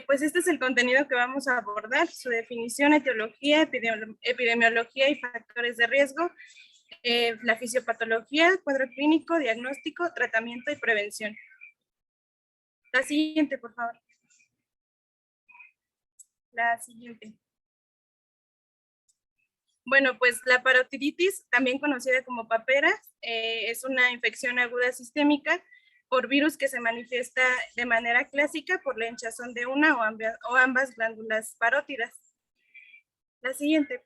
Pues este es el contenido que vamos a abordar: su definición, etiología, epidemiología y factores de riesgo, la fisiopatología, cuadro clínico, diagnóstico, tratamiento y prevención. La siguiente, por favor. La siguiente. Bueno, pues la parotiditis, también conocida como papera, es una infección aguda sistémica por virus que se manifiesta de manera clásica por la hinchazón de una o ambas glándulas parótidas. La siguiente.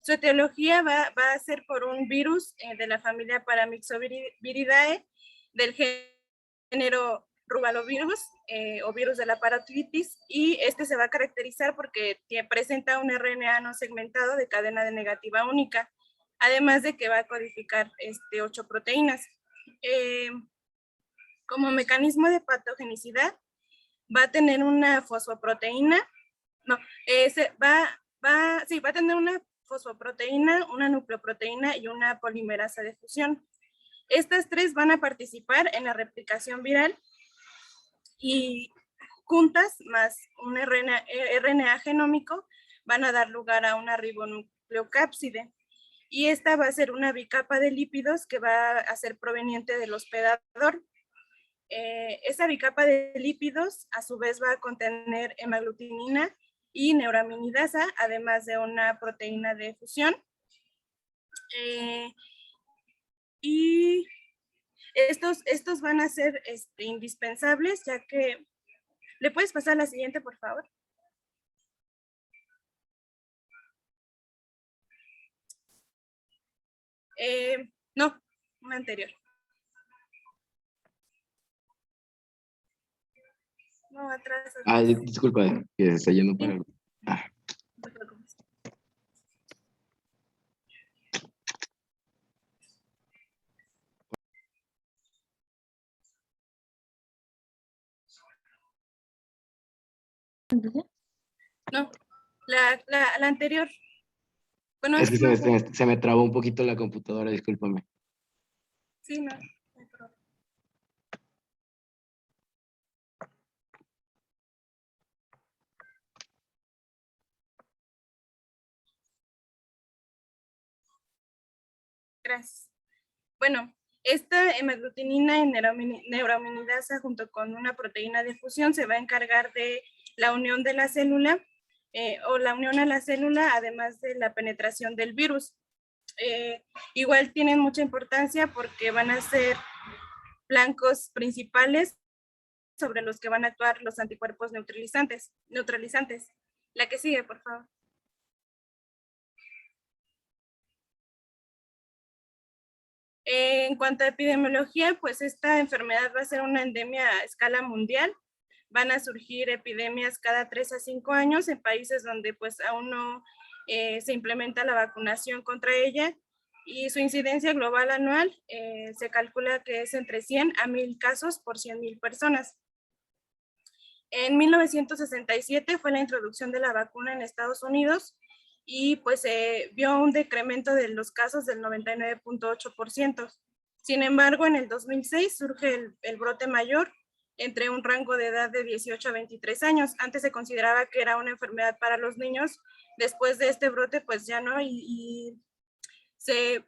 Su etiología va a ser por un virus de la familia Paramyxoviridae del género Rubalovirus o virus de la parotiditis, y este se va a caracterizar porque presenta un RNA no segmentado de cadena de negativa única, además de que va a codificar 8 proteínas. Como mecanismo de patogenicidad va a tener una fosfoproteína, va a tener una fosfoproteína, una nucleoproteína y una polimerasa de fusión. Estas tres van a participar en la replicación viral y juntas, más un RNA genómico, van a dar lugar a una ribonucleocápside. Y esta va a ser una bicapa de lípidos que va a ser proveniente del hospedador. Esa bicapa de lípidos a su vez va a contener hemaglutinina y neuraminidasa, además de una proteína de fusión. Y estos van a ser indispensables, ya que... ¿Le puedes pasar la siguiente, por favor? No, una anterior. No, atrás. Disculpa, que se está yendo para... Ah. No te preocupes. No, la anterior. Bueno, es que se me trabó un poquito la computadora, discúlpame. Sí, no hay problema. Gracias. Bueno, esta hemaglutinina y neuraminidasa junto con una proteína de fusión se va a encargar de la unión de la célula o la unión a la célula, además de la penetración del virus. Igual tienen mucha importancia porque van a ser blancos principales sobre los que van a actuar los anticuerpos neutralizantes. La que sigue, por favor. En cuanto a epidemiología, pues esta enfermedad va a ser una endemia a escala mundial. Van a surgir epidemias cada 3 a 5 años en países donde pues aún no se implementa la vacunación contra ella, y su incidencia global anual se calcula que es entre 100 a 1000 casos por 100,000 personas. En 1967 fue la introducción de la vacuna en Estados Unidos y pues se vio un decremento de los casos del 99.8%. Sin embargo, en el 2006 surge el brote mayor entre un rango de edad de 18 a 23 años. Antes se consideraba que era una enfermedad para los niños. Después de este brote, pues ya no, y se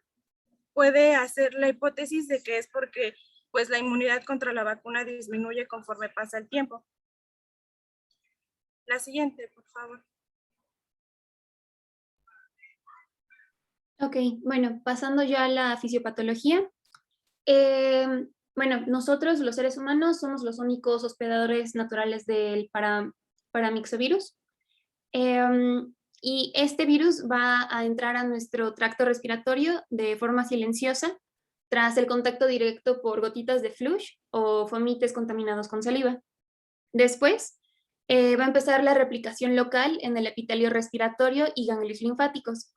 puede hacer la hipótesis de que es porque pues la inmunidad contra la vacuna disminuye conforme pasa el tiempo. La siguiente, por favor. Ok, bueno, pasando ya a la fisiopatología. Bueno, nosotros los seres humanos somos los únicos hospedadores naturales del paramyxovirus. Y este virus va a entrar a nuestro tracto respiratorio de forma silenciosa tras el contacto directo por gotitas de flush o fomites contaminados con saliva. Después, va a empezar la replicación local en el epitelio respiratorio y ganglios linfáticos.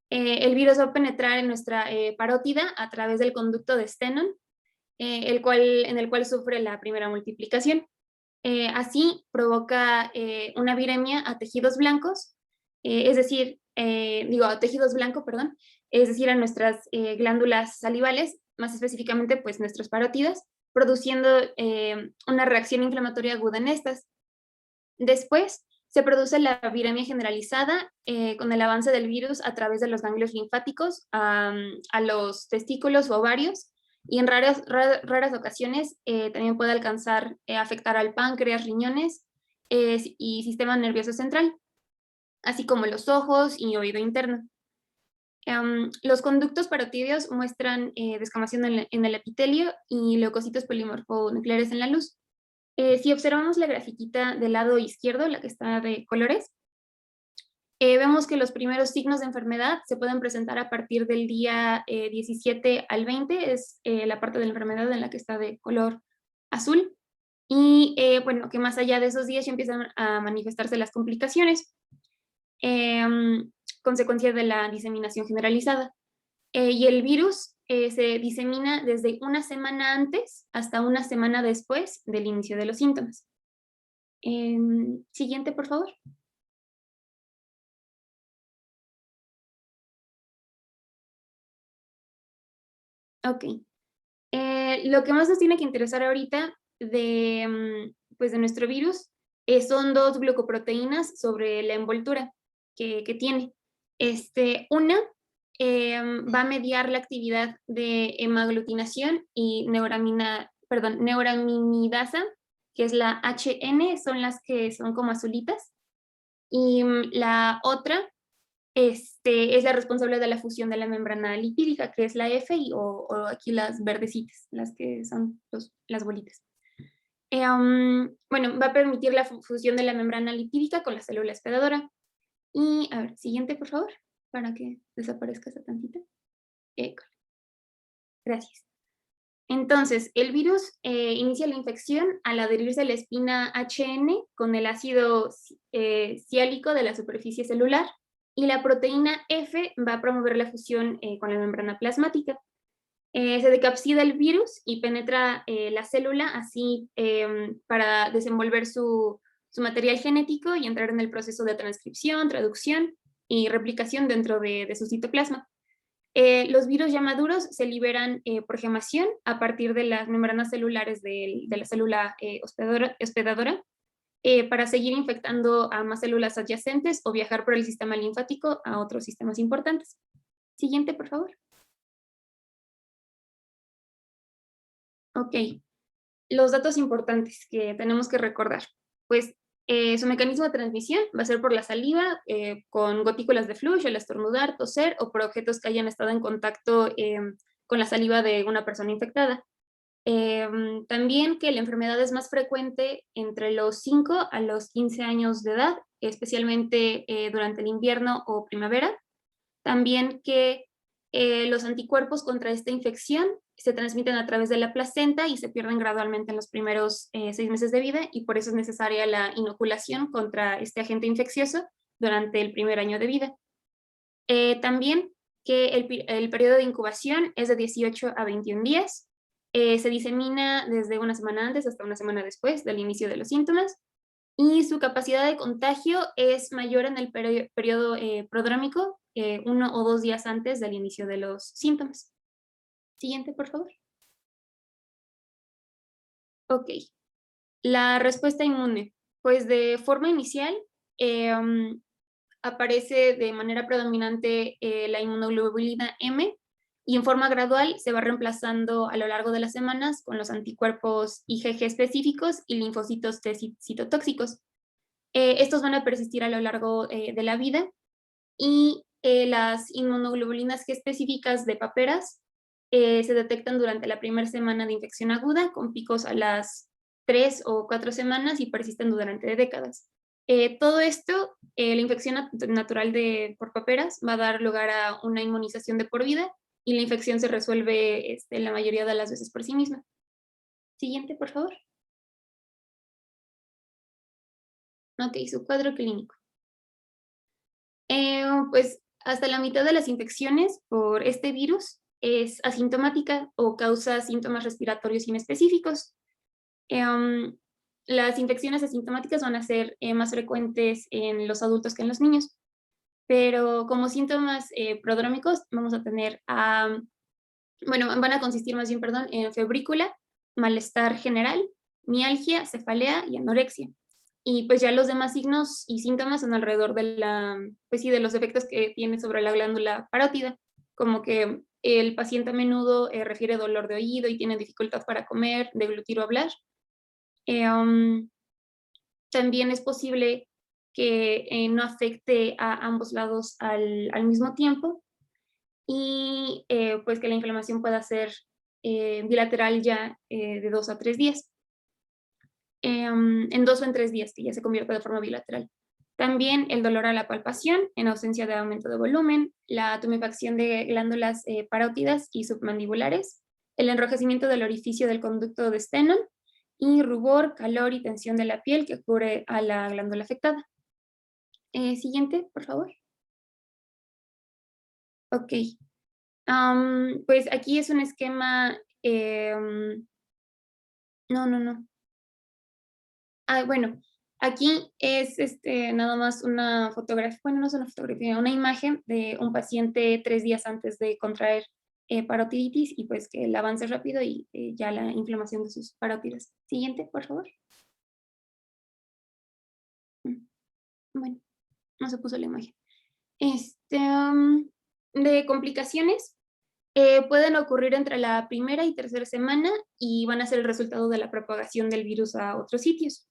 El virus va a penetrar en nuestra parótida a través del conducto de Stennon, en el cual sufre la primera multiplicación. Así provoca una viremia a tejidos blancos, a tejidos blancos, perdón, es decir, a nuestras glándulas salivales, más específicamente pues nuestras parótidas, produciendo una reacción inflamatoria aguda en estas. Después, se produce la viremia generalizada con el avance del virus a través de los ganglios linfáticos a los testículos o ovarios, y en raras ocasiones también puede alcanzar afectar al páncreas, riñones y sistema nervioso central, así como los ojos y oído interno. Los conductos parotidios muestran descamación en el epitelio y leucocitos polimorfonucleares en la luz. Si observamos la grafiquita del lado izquierdo, la que está de colores, vemos que los primeros signos de enfermedad se pueden presentar a partir del día 17 al 20, es la parte de la enfermedad en la que está de color azul, y bueno, que más allá de esos días ya empiezan a manifestarse las complicaciones, consecuencia de la diseminación generalizada. Y el virus se disemina desde una semana antes hasta una semana después del inicio de los síntomas. Siguiente, por favor. Ok. Lo que más nos tiene que interesar ahorita pues de nuestro virus son dos glucoproteínas sobre la envoltura que tiene. Una va a mediar la actividad de hemaglutinación y neuraminidasa, que es la HN, son las que son como azulitas. Y la otra es la responsable de la fusión de la membrana lipídica, que es la F, o aquí las verdecitas, las que son las bolitas. Bueno, va a permitir la fusión de la membrana lipídica con la célula hospedadora. Y, a ver, siguiente, por favor, para que desaparezca esa tantita. Gracias. Entonces, el virus inicia la infección al adherirse a la espina HN con el ácido siálico de la superficie celular, y la proteína F va a promover la fusión con la membrana plasmática. Se decapsida el virus y penetra la célula así para desenvolver su material genético y entrar en el proceso de transcripción, traducción y replicación dentro de su citoplasma. Los virus ya maduros se liberan por gemación a partir de las membranas celulares de la célula hospedadora para seguir infectando a más células adyacentes o viajar por el sistema linfático a otros sistemas importantes. Siguiente, por favor. Ok, los datos importantes que tenemos que recordar. Pues su mecanismo de transmisión va a ser por la saliva, con gotículas de flujo, al estornudar, toser, o por objetos que hayan estado en contacto con la saliva de una persona infectada. También que la enfermedad es más frecuente entre los 5 a los 15 años de edad, especialmente durante el invierno o primavera. También que los anticuerpos contra esta infección se transmiten a través de la placenta y se pierden gradualmente en los primeros 6 meses de vida, y por eso es necesaria la inoculación contra este agente infeccioso durante el primer año de vida. También que el periodo de incubación es de 18 a 21 días. Se disemina desde una semana antes hasta una semana después del inicio de los síntomas, y su capacidad de contagio es mayor en el periodo prodrómico, 1 o 2 días antes del inicio de los síntomas. Siguiente, por favor. Ok. La respuesta inmune. Pues de forma inicial aparece de manera predominante la inmunoglobulina M, y en forma gradual se va reemplazando a lo largo de las semanas con los anticuerpos IgG específicos y linfocitos T citotóxicos. Estos van a persistir a lo largo de la vida, y las inmunoglobulinas G específicas de paperas se detectan durante la primera semana de infección aguda, con picos a las 3 o 4 semanas, y persisten durante décadas. Todo esto, la infección natural por paperas va a dar lugar a una inmunización de por vida, y la infección se resuelve la mayoría de las veces por sí misma. Siguiente, por favor. Ok, su cuadro clínico. Pues hasta la mitad de las infecciones por este virus es asintomática o causa síntomas respiratorios inespecíficos. Las infecciones asintomáticas van a ser más frecuentes en los adultos que en los niños, pero como síntomas prodrómicos vamos a tener, bueno, van a consistir más bien, perdón, en febrícula, malestar general, mialgia, cefalea y anorexia. Y pues ya los demás signos y síntomas son alrededor de pues sí, de los efectos que tiene sobre la glándula parótida, como que el paciente a menudo refiere dolor de oído y tiene dificultad para comer, deglutir o hablar. También es posible que no afecte a ambos lados al mismo tiempo y pues que la inflamación pueda ser bilateral ya de 2 a 3 días. En 2 o en 3 días, que ya se convierte de forma bilateral. También el dolor a la palpación, en ausencia de aumento de volumen, la tumefacción de glándulas parótidas y submandibulares, el enrojecimiento del orificio del conducto de Stennon y rubor, calor y tensión de la piel que cubre a la glándula afectada. Siguiente, por favor. Ok. Pues aquí es un esquema... no. Bueno, aquí es nada más una fotografía, bueno, no es una fotografía, una imagen de un paciente 3 días antes de contraer parotiditis y pues que el avance rápido y ya la inflamación de sus parótidas. Siguiente, por favor. Bueno, no se puso la imagen. De complicaciones, pueden ocurrir entre la primera y tercera semana y van a ser el resultado de la propagación del virus a otros sitios.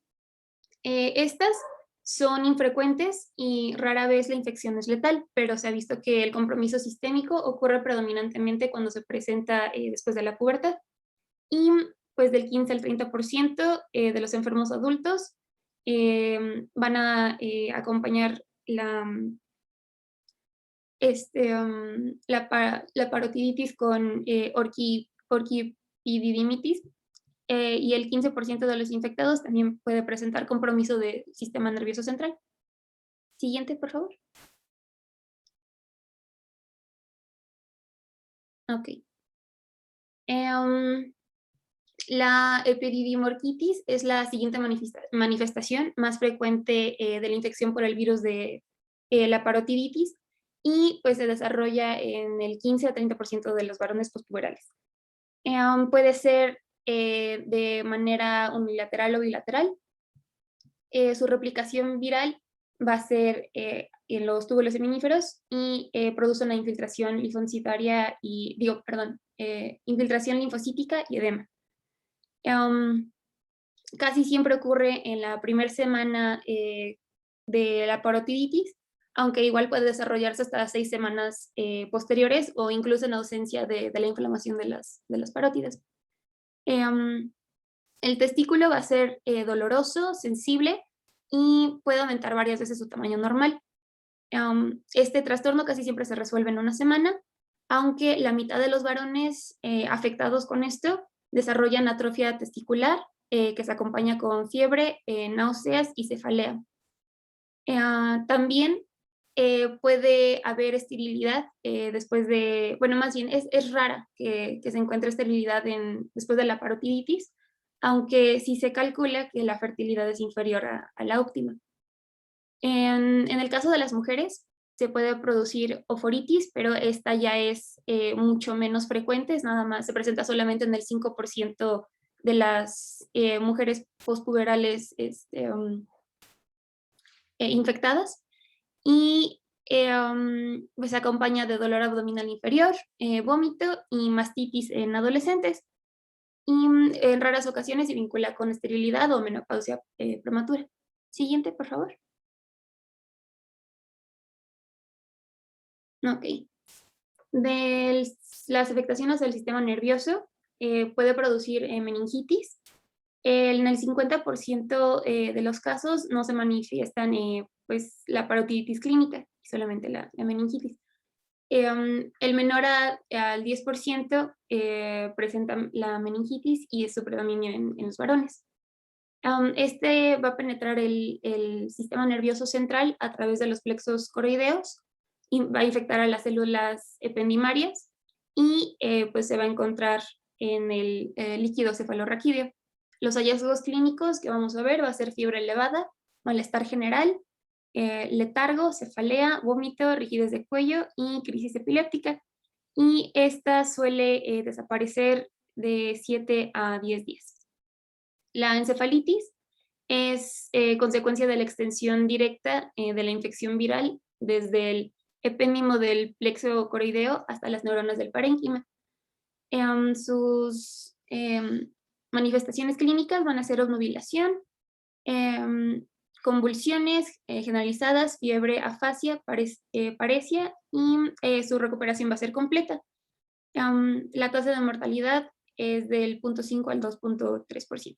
Estas son infrecuentes y rara vez la infección es letal, pero se ha visto que el compromiso sistémico ocurre predominantemente cuando se presenta después de la pubertad. Y pues del 15 al 30% de los enfermos adultos van a acompañar la parotiditis con orquipididimitis, y el 15% de los infectados también puede presentar compromiso del sistema nervioso central. Siguiente, por favor. Ok. La epididimorquitis es la siguiente manifestación más frecuente de la infección por el virus de la parotiditis y pues se desarrolla en el 15 a 30% de los varones postpuberales. Puede ser de manera unilateral o bilateral. Su replicación viral va a ser en los túbulos seminíferos y produce una infiltración linfocitaria infiltración linfocítica y edema. Casi siempre ocurre en la primera semana de la parotiditis, aunque igual puede desarrollarse hasta las 6 semanas posteriores o incluso en ausencia de la inflamación de las parótidas. El testículo va a ser doloroso, sensible y puede aumentar varias veces su tamaño normal. Este trastorno casi siempre se resuelve en una semana, aunque la mitad de los varones afectados con esto desarrollan atrofia testicular que se acompaña con fiebre, náuseas y cefalea. También puede haber esterilidad después de, bueno, más bien es rara que se encuentre esterilidad después de la parotiditis, aunque sí se calcula que la fertilidad es inferior a la óptima. En el caso de las mujeres, se puede producir oforitis, pero esta ya es mucho menos frecuente, nada más, se presenta solamente en el 5% de las mujeres postpuberales infectadas y pues se acompaña de dolor abdominal inferior, vómito y mastitis en adolescentes. Y en raras ocasiones se vincula con esterilidad o menopausia prematura. Siguiente, por favor. Ok. De las afectaciones del sistema nervioso, puede producir meningitis. En el 50% de los casos no se manifiestan pues, la parotiditis clínica, solamente la meningitis. El menor al 10% presenta la meningitis y es su predominio en los varones. Este va a penetrar el sistema nervioso central a través de los plexos coroideos y va a infectar a las células ependimarias y pues se va a encontrar en el líquido cefalorraquídeo. Los hallazgos clínicos que vamos a ver va a ser fiebre elevada, malestar general, letargo, cefalea, vómito, rigidez de cuello y crisis epiléptica. Y esta suele desaparecer de 7 a 10 días. La encefalitis es consecuencia de la extensión directa de la infección viral desde el epénimo del plexo coroideo hasta las neuronas del parénquima. Sus manifestaciones clínicas van a ser obnubilación, convulsiones generalizadas, fiebre, afasia, paresia, y su recuperación va a ser completa. La tasa de mortalidad es del 0.5 al 2.3%.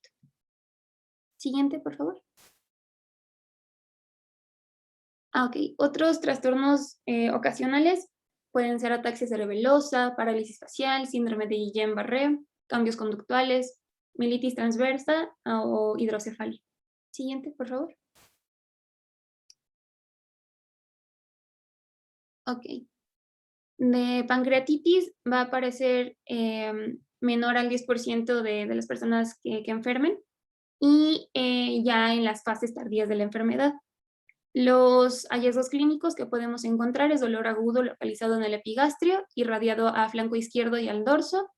Siguiente, por favor. Ok, otros trastornos ocasionales pueden ser ataxia cerebelosa, parálisis facial, síndrome de Guillain-Barré, cambios conductuales, mielitis transversa o hidrocefalia. Siguiente, por favor. Ok. De pancreatitis va a aparecer menor al 10% de las personas que enfermen y ya en las fases tardías de la enfermedad. Los hallazgos clínicos que podemos encontrar es dolor agudo localizado en el epigastrio, irradiado a flanco izquierdo y al dorso,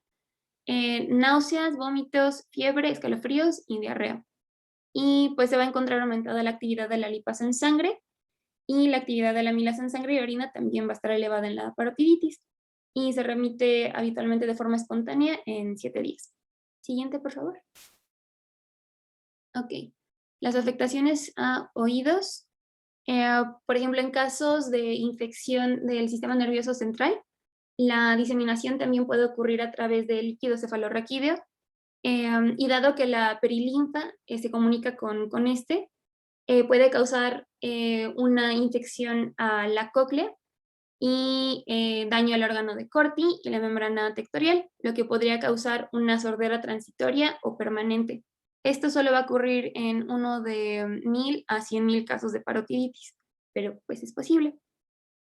náuseas, vómitos, fiebre, escalofríos y diarrea. Y pues se va a encontrar aumentada la actividad de la lipasa en sangre y la actividad de la amilasa en sangre y orina también va a estar elevada en la parotiditis y se remite habitualmente de forma espontánea en 7 días. Siguiente, por favor. Ok. Las afectaciones a oídos. Por ejemplo, en casos de infección del sistema nervioso central, la diseminación también puede ocurrir a través del líquido cefalorraquídeo, y dado que la perilinfa se comunica con este, puede causar una infección a la cóclea y daño al órgano de Corti y la membrana tectorial, lo que podría causar una sordera transitoria o permanente. Esto solo va a ocurrir en uno de 1000 a 100,000 casos de parotiditis, pero pues es posible.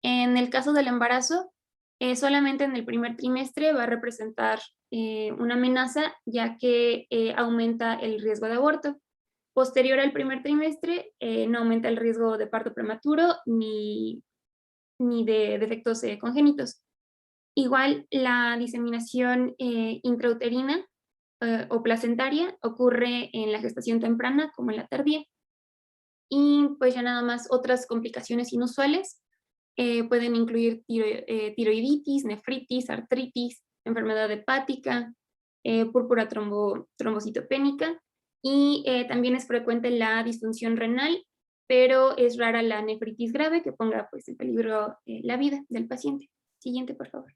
En el caso del embarazo, solamente en el primer trimestre va a representar una amenaza, ya que aumenta el riesgo de aborto. Posterior al primer trimestre, no aumenta el riesgo de parto prematuro ni de defectos congénitos. Igual, la diseminación intrauterina o placentaria ocurre en la gestación temprana como en la tardía. Y pues ya nada más otras complicaciones inusuales pueden incluir tiroiditis, nefritis, artritis, enfermedad hepática, púrpura trombocitopénica y también es frecuente la disfunción renal, pero es rara la nefritis grave que ponga pues en peligro la vida del paciente. Siguiente, por favor.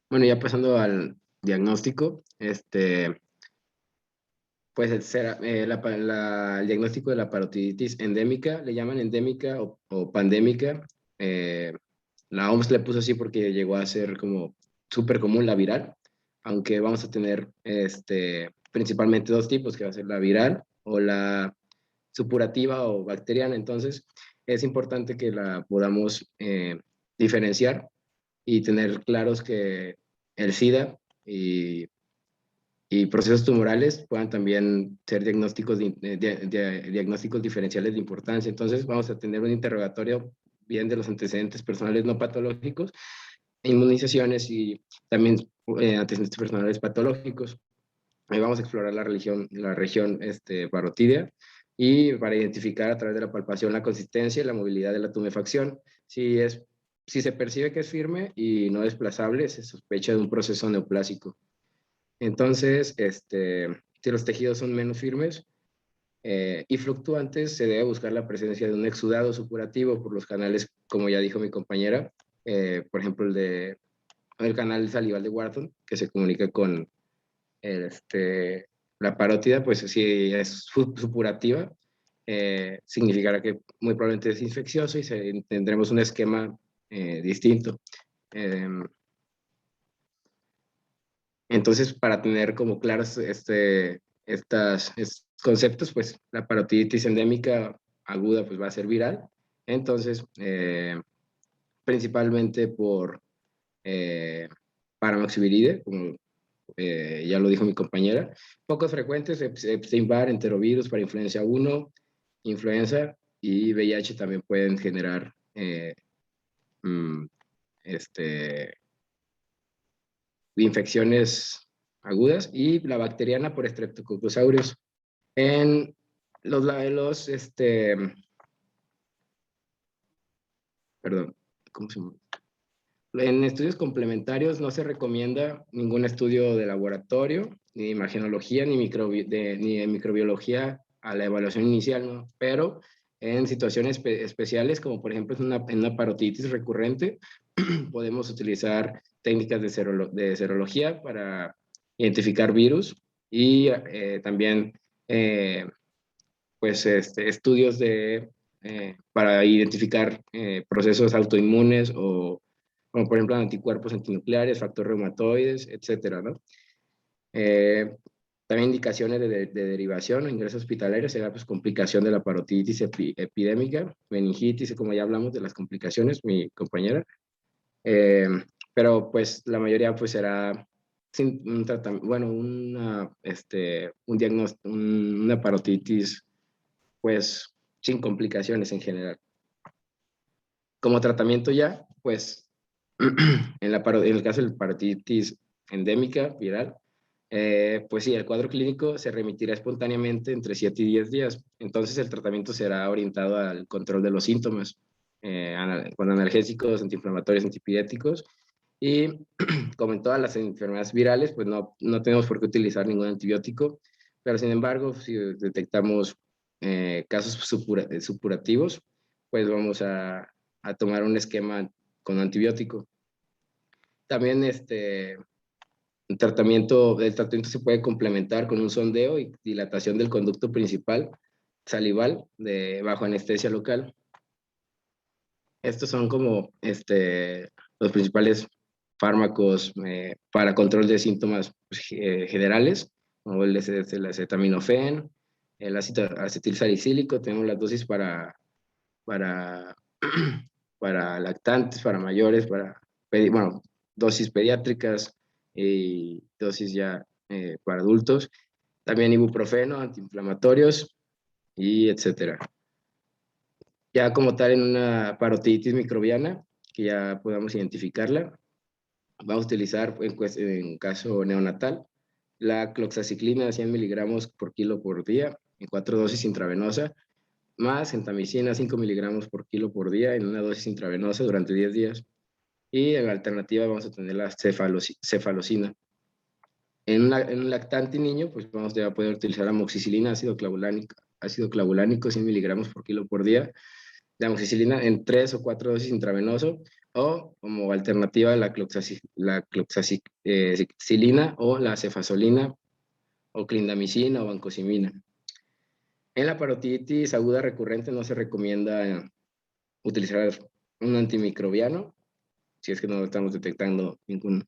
Bueno, ya pasando al diagnóstico, pues el diagnóstico de la parotiditis endémica, le llaman endémica o pandémica. La OMS le puso así porque llegó a ser como súper común la viral, aunque vamos a tener principalmente dos tipos, que va a ser la viral o la supurativa o bacteriana. Entonces, es importante que la podamos diferenciar y tener claros que el SIDA y procesos tumorales puedan también ser diagnósticos, diagnósticos diferenciales de importancia. Entonces, vamos a tener un interrogatorio bien de los antecedentes personales no patológicos, inmunizaciones y también antecedentes personales patológicos. Ahí vamos a explorar la región parotidia y para identificar a través de la palpación la consistencia y la movilidad de la tumefacción. Si se percibe que es firme y no desplazable, se sospecha de un proceso neoplásico. Entonces, si los tejidos son menos firmes y fluctuantes, se debe buscar la presencia de un exudado supurativo por los canales, como ya dijo mi compañera, por ejemplo, el canal salival de Wharton, que se comunica con la parótida. Pues si es supurativa, significará que muy probablemente es infeccioso y tendremos un esquema distinto. Entonces, para tener como claros estos conceptos, pues la parotiditis endémica aguda pues va a ser viral. Entonces, principalmente por Paramoxibiride, como ya lo dijo mi compañera. Pocos frecuentes, Epstein-Barr, enterovirus, para influenza 1, influenza, y VIH también pueden generar infecciones agudas, y la bacteriana por Streptococcus aureus. En perdón, ¿cómo se llama? En estudios complementarios no se recomienda ningún estudio de laboratorio, ni de imagenología, ni de microbiología a la evaluación inicial, ¿no? Pero en situaciones especiales, como por ejemplo en una parotiditis recurrente, podemos utilizar técnicas de serología para identificar virus, y también estudios para identificar procesos autoinmunes, o como por ejemplo anticuerpos antinucleares, factores reumatoides, etcétera, ¿no? También indicaciones de derivación o ingreso hospitalario será pues complicación de la parotiditis epidémica, meningitis, como ya hablamos de las complicaciones, mi compañera. Pero pues la mayoría pues será un tratamiento, bueno, un diagnóstico, una parotiditis pues sin complicaciones en general. Como tratamiento ya, pues en el caso de la parotiditis endémica viral, pues sí, el cuadro clínico se remitirá espontáneamente entre 7 y 10 días. Entonces el tratamiento será orientado al control de los síntomas, con analgésicos, antiinflamatorios, antipiréticos, y como en todas las enfermedades virales, pues no tenemos por qué utilizar ningún antibiótico, pero sin embargo, si detectamos casos supurativos, pues vamos a tomar un esquema con antibiótico. También el tratamiento se puede complementar con un sondeo y dilatación del conducto principal salival bajo anestesia local. Estos son como los principales fármacos para control de síntomas generales, como el acetaminofén, el ácido acetil salicílico. Tenemos las dosis para lactantes, para mayores, dosis pediátricas y dosis ya para adultos. También ibuprofeno, antiinflamatorios, y etcétera. Ya como tal, en una parotiditis microbiana, que ya podamos identificarla, vamos a utilizar en caso neonatal la cloxaciclina de 100 miligramos por kilo por día en 4 dosis intravenosa, más gentamicina 5 miligramos por kilo por día en una dosis intravenosa durante 10 días. Y en la alternativa vamos a tener la cefalocina. En un lactante niño, pues vamos a poder utilizar amoxicilina, ácido clavulánico 100 miligramos por kilo por día, de amoxicilina en 3 o 4 dosis intravenoso, o como alternativa la cloxaciclina o la cefazolina, o clindamicina o vancomicina. En la parotiditis aguda recurrente no se recomienda utilizar un antimicrobiano, si es que no estamos detectando ningún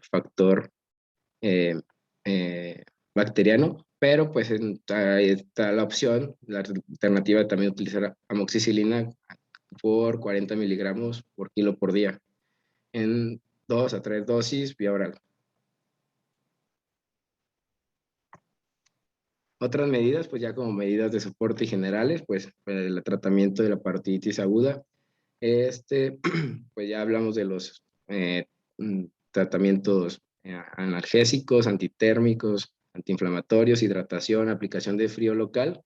factor bacteriano, pero pues ahí está la opción, la alternativa de también utilizar amoxicilina por 40 miligramos por kilo por día, en 2 a 3 dosis vía oral. Otras medidas, pues ya como medidas de soporte generales, pues el tratamiento de la parotiditis aguda, pues ya hablamos de los tratamientos analgésicos, antitérmicos, antiinflamatorios, hidratación, aplicación de frío local,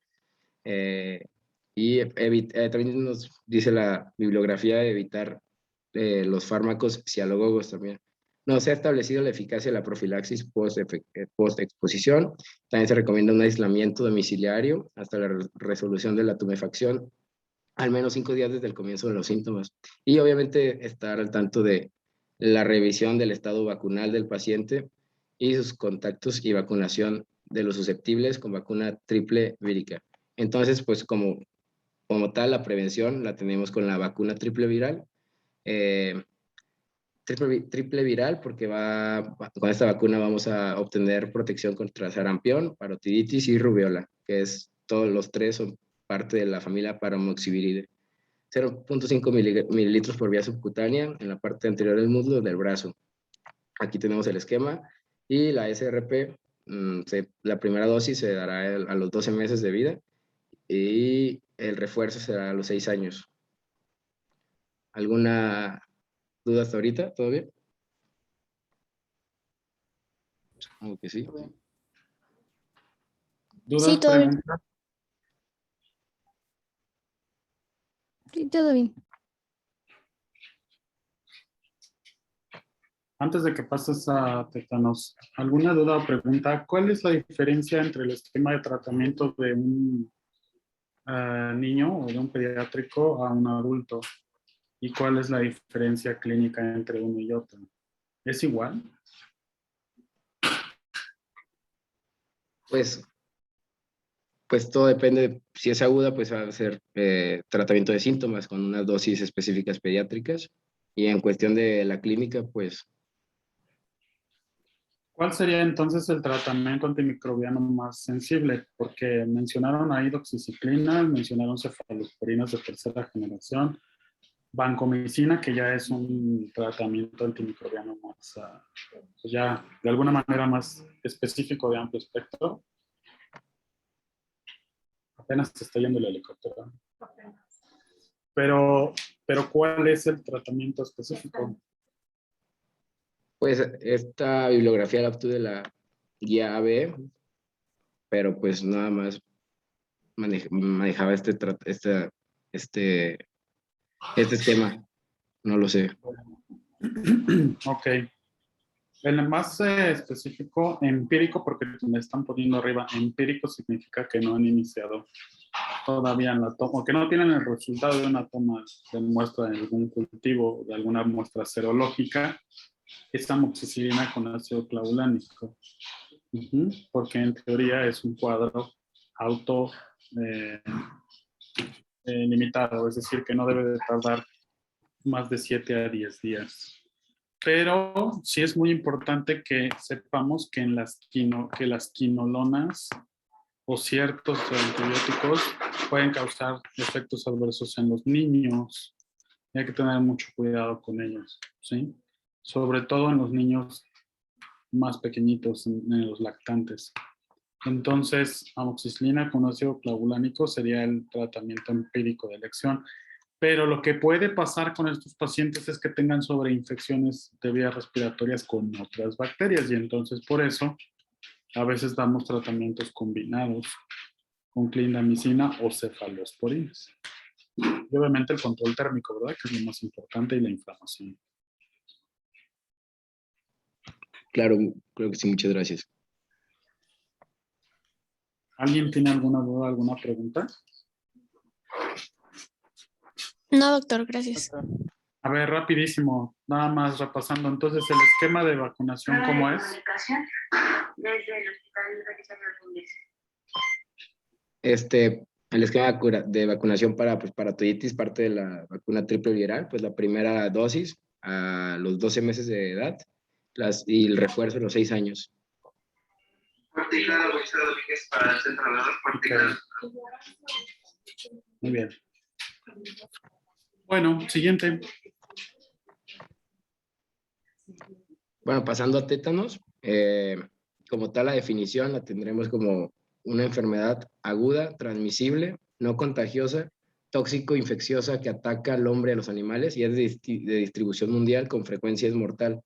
y también nos dice la bibliografía de evitar los fármacos cialogogos también. No se ha establecido la eficacia de la profilaxis post-exposición. También se recomienda un aislamiento domiciliario hasta la resolución de la tumefacción, al menos 5 días desde el comienzo de los síntomas. Y obviamente estar al tanto de la revisión del estado vacunal del paciente y sus contactos y vacunación de los susceptibles con vacuna triple vírica. Entonces, pues como tal, la prevención la tenemos con la vacuna triple viral. Triple viral porque con esta vacuna vamos a obtener protección contra sarampión, parotiditis y rubiola, que todos los tres son parte de la familia Paramoxiviridae. 0.5 mililitros por vía subcutánea en la parte anterior del muslo del brazo. Aquí tenemos el esquema, y la SRP, la primera dosis se dará a los 12 meses de vida, y el refuerzo será a los 6 años. ¿Alguna duda hasta ahorita? ¿Todo bien? Supongo que sí. ¿Dudas, Sí, todo bien. preguntas? Sí, todo bien. Antes de que pases a tétanos, ¿alguna duda o pregunta? ¿Cuál es la diferencia entre el esquema de tratamiento de un niño o de un pediátrico a un adulto? ¿Y cuál es la diferencia clínica entre uno y otro? ¿Es igual? Pues todo depende, si es aguda, pues va a ser tratamiento de síntomas con unas dosis específicas pediátricas. Y en cuestión de la clínica, pues ¿Cuál sería entonces el tratamiento antimicrobiano más sensible? Porque mencionaron ahí doxiciclina, mencionaron cefalosporinas de tercera generación, vancomicina, que ya es un tratamiento antimicrobiano más, pues ya de alguna manera más específico de amplio espectro. Apenas se está yendo el helicóptero. Pero ¿cuál es el tratamiento específico? pues esta bibliografía la obtuve de la guía AB, pero pues nada más manejaba este esquema, no lo sé. Ok. El más específico, empírico, porque me están poniendo arriba, empírico significa que no han iniciado todavía en la toma, o que no tienen el resultado de una toma de muestra de algún cultivo, de alguna muestra serológica, es amoxicilina con ácido clavulánico. Porque en teoría es un cuadro auto limitado, es decir, que no debe de tardar más de 7 a 10 días. Pero sí es muy importante que sepamos que que las quinolonas o ciertos antibióticos pueden causar efectos adversos en los niños. Y hay que tener mucho cuidado con ellos, ¿sí? Sobre todo en los niños más pequeñitos, en los lactantes. Entonces, amoxicilina con ácido clavulánico sería el tratamiento empírico de elección. Pero lo que puede pasar con estos pacientes es que tengan sobreinfecciones de vías respiratorias con otras bacterias y entonces por eso a veces damos tratamientos combinados con clindamicina o cefalosporinas. Y obviamente el control térmico, ¿verdad? Que es lo más importante y la inflamación. Claro, creo que sí, muchas gracias. ¿Alguien tiene alguna duda, alguna pregunta? No, doctor, gracias. A ver, rapidísimo, nada más repasando. Entonces, el esquema de vacunación, ¿cómo es? Desde el Hospital Belisario Domínguez. El esquema de vacunación para paratoides parte de la vacuna triple viral, pues la primera dosis a los 12 meses de edad y el refuerzo a los 6 años. Para el centro de Muy bien. Bueno, siguiente. Bueno, pasando a tétanos, como tal la definición la tendremos como una enfermedad aguda, transmisible, no contagiosa, tóxico-infecciosa que ataca al hombre y a los animales y es de distribución mundial, con frecuencia es mortal.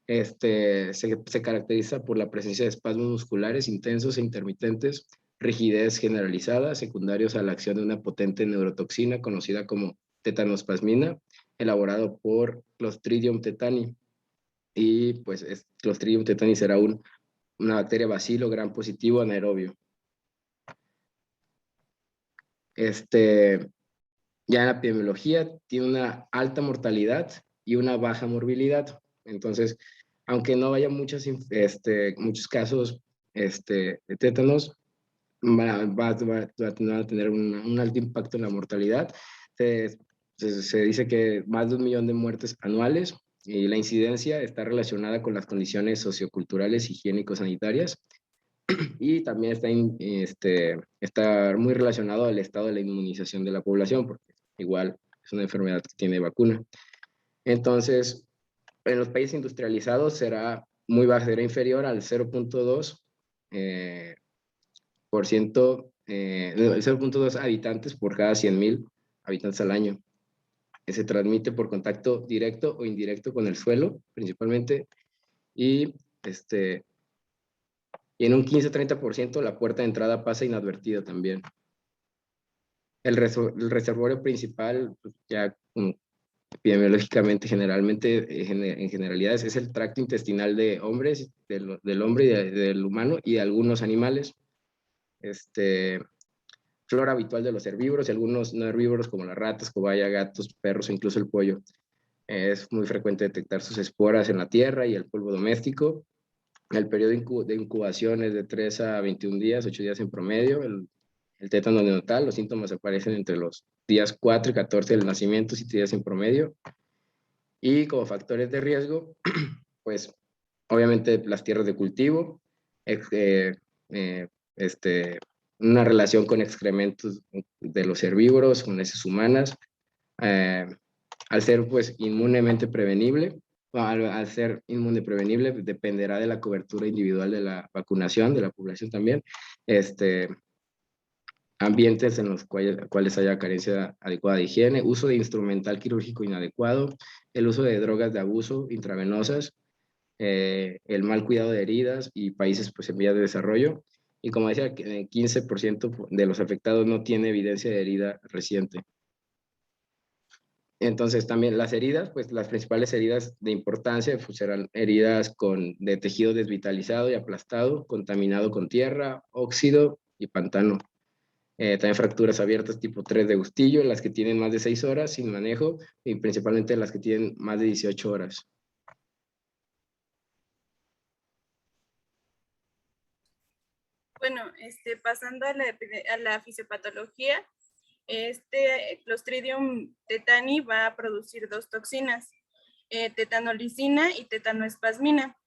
Se caracteriza por la presencia de espasmos musculares intensos e intermitentes, rigidez generalizada, secundarios a la acción de una potente neurotoxina conocida como tetanospasmina, elaborado por Clostridium tetani. Y pues Clostridium tetani será una bacteria bacilo gram positivo anaerobio. Ya en la epidemiología tiene una alta mortalidad y una baja morbilidad. Entonces, aunque no haya muchos casos de tétanos, va a tener un alto impacto en la mortalidad. Se dice que más de 1 millón de muertes anuales y la incidencia está relacionada con las condiciones socioculturales, higiénico-sanitarias y también está muy relacionado al estado de la inmunización de la población, porque igual es una enfermedad que tiene vacuna. Entonces, en los países industrializados será muy baja, será inferior al 0.2% 0.2 habitantes por cada 100.000 habitantes al año. Se transmite por contacto directo o indirecto con el suelo, principalmente, y en un 15-30% la puerta de entrada pasa inadvertida también. El reservorio principal, pues, ya epidemiológicamente, generalmente, en generalidades, es el tracto intestinal de hombres, del hombre y del humano y de algunos animales. Flora habitual de los herbívoros y algunos no herbívoros como las ratas, cobaya, gatos, perros e incluso el pollo. Es muy frecuente detectar sus esporas en la tierra y el polvo doméstico. El periodo de incubación es de 3 a 21 días, 8 días en promedio. El tétano neonatal, los síntomas aparecen entre los días 4 y 14 del nacimiento, 7 días en promedio. Y como factores de riesgo, pues obviamente las tierras de cultivo, una relación con excrementos de los herbívoros, con heces humanas, al ser pues inmunemente prevenible, al ser inmune prevenible, dependerá de la cobertura individual de la vacunación, de la población también, ambientes en los cuales haya carencia adecuada de higiene, uso de instrumental quirúrgico inadecuado, el uso de drogas de abuso intravenosas, el mal cuidado de heridas y países pues en vías de desarrollo. Y como decía, el 15% de los afectados no tiene evidencia de herida reciente. Entonces también las heridas, pues las principales heridas de importancia pues, serán heridas de tejido desvitalizado y aplastado, contaminado con tierra, óxido y pantano. También fracturas abiertas tipo 3 de Bustillo, las que tienen más de 6 horas sin manejo y principalmente las que tienen más de 18 horas. Bueno, pasando a la fisiopatología, Clostridium tetani va a producir 2 toxinas, tetanolicina y tetanoespasmina.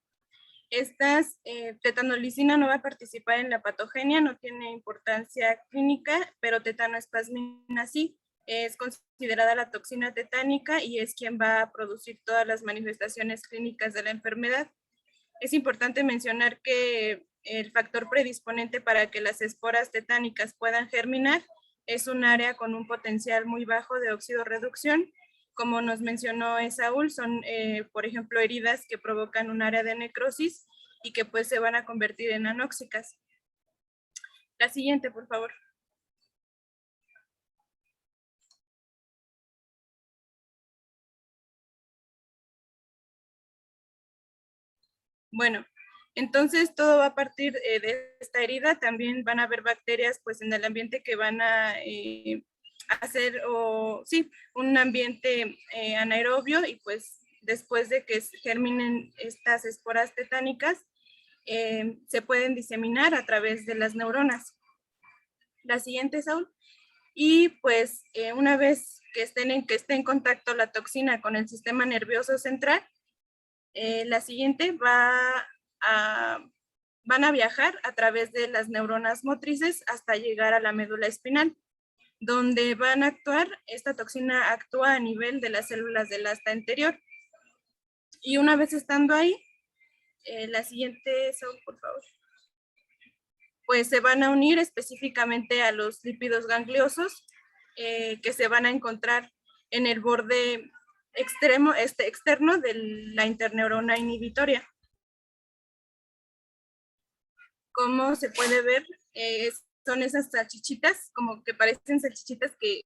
Tetanolicina no va a participar en la patogenia, no tiene importancia clínica, pero tetanoespasmina sí. Es considerada la toxina tetánica y es quien va a producir todas las manifestaciones clínicas de la enfermedad. Es importante mencionar que el factor predisponente para que las esporas tetánicas puedan germinar es un área con un potencial muy bajo de oxidorreducción. Como nos mencionó Saúl, son, por ejemplo, heridas que provocan un área de necrosis y que pues se van a convertir en anóxicas. La siguiente, por favor. Bueno, entonces todo va a partir de esta herida. También van a haber bacterias pues en el ambiente que van a hacer un ambiente anaerobio y pues después de que germinen estas esporas tetánicas se pueden diseminar a través de las neuronas. La siguiente, Saúl. Y pues una vez que esté en contacto la toxina con el sistema nervioso central, la siguiente van a viajar a través de las neuronas motrices hasta llegar a la médula espinal, donde van a actuar, esta toxina actúa a nivel de las células del asta anterior. Y una vez estando ahí, la siguiente, Saúl, por favor. Pues se van a unir específicamente a los lípidos gangliosos que se van a encontrar en el borde externo de la interneurona inhibitoria. Como se puede ver, son esas salchichitas, como que parecen salchichitas que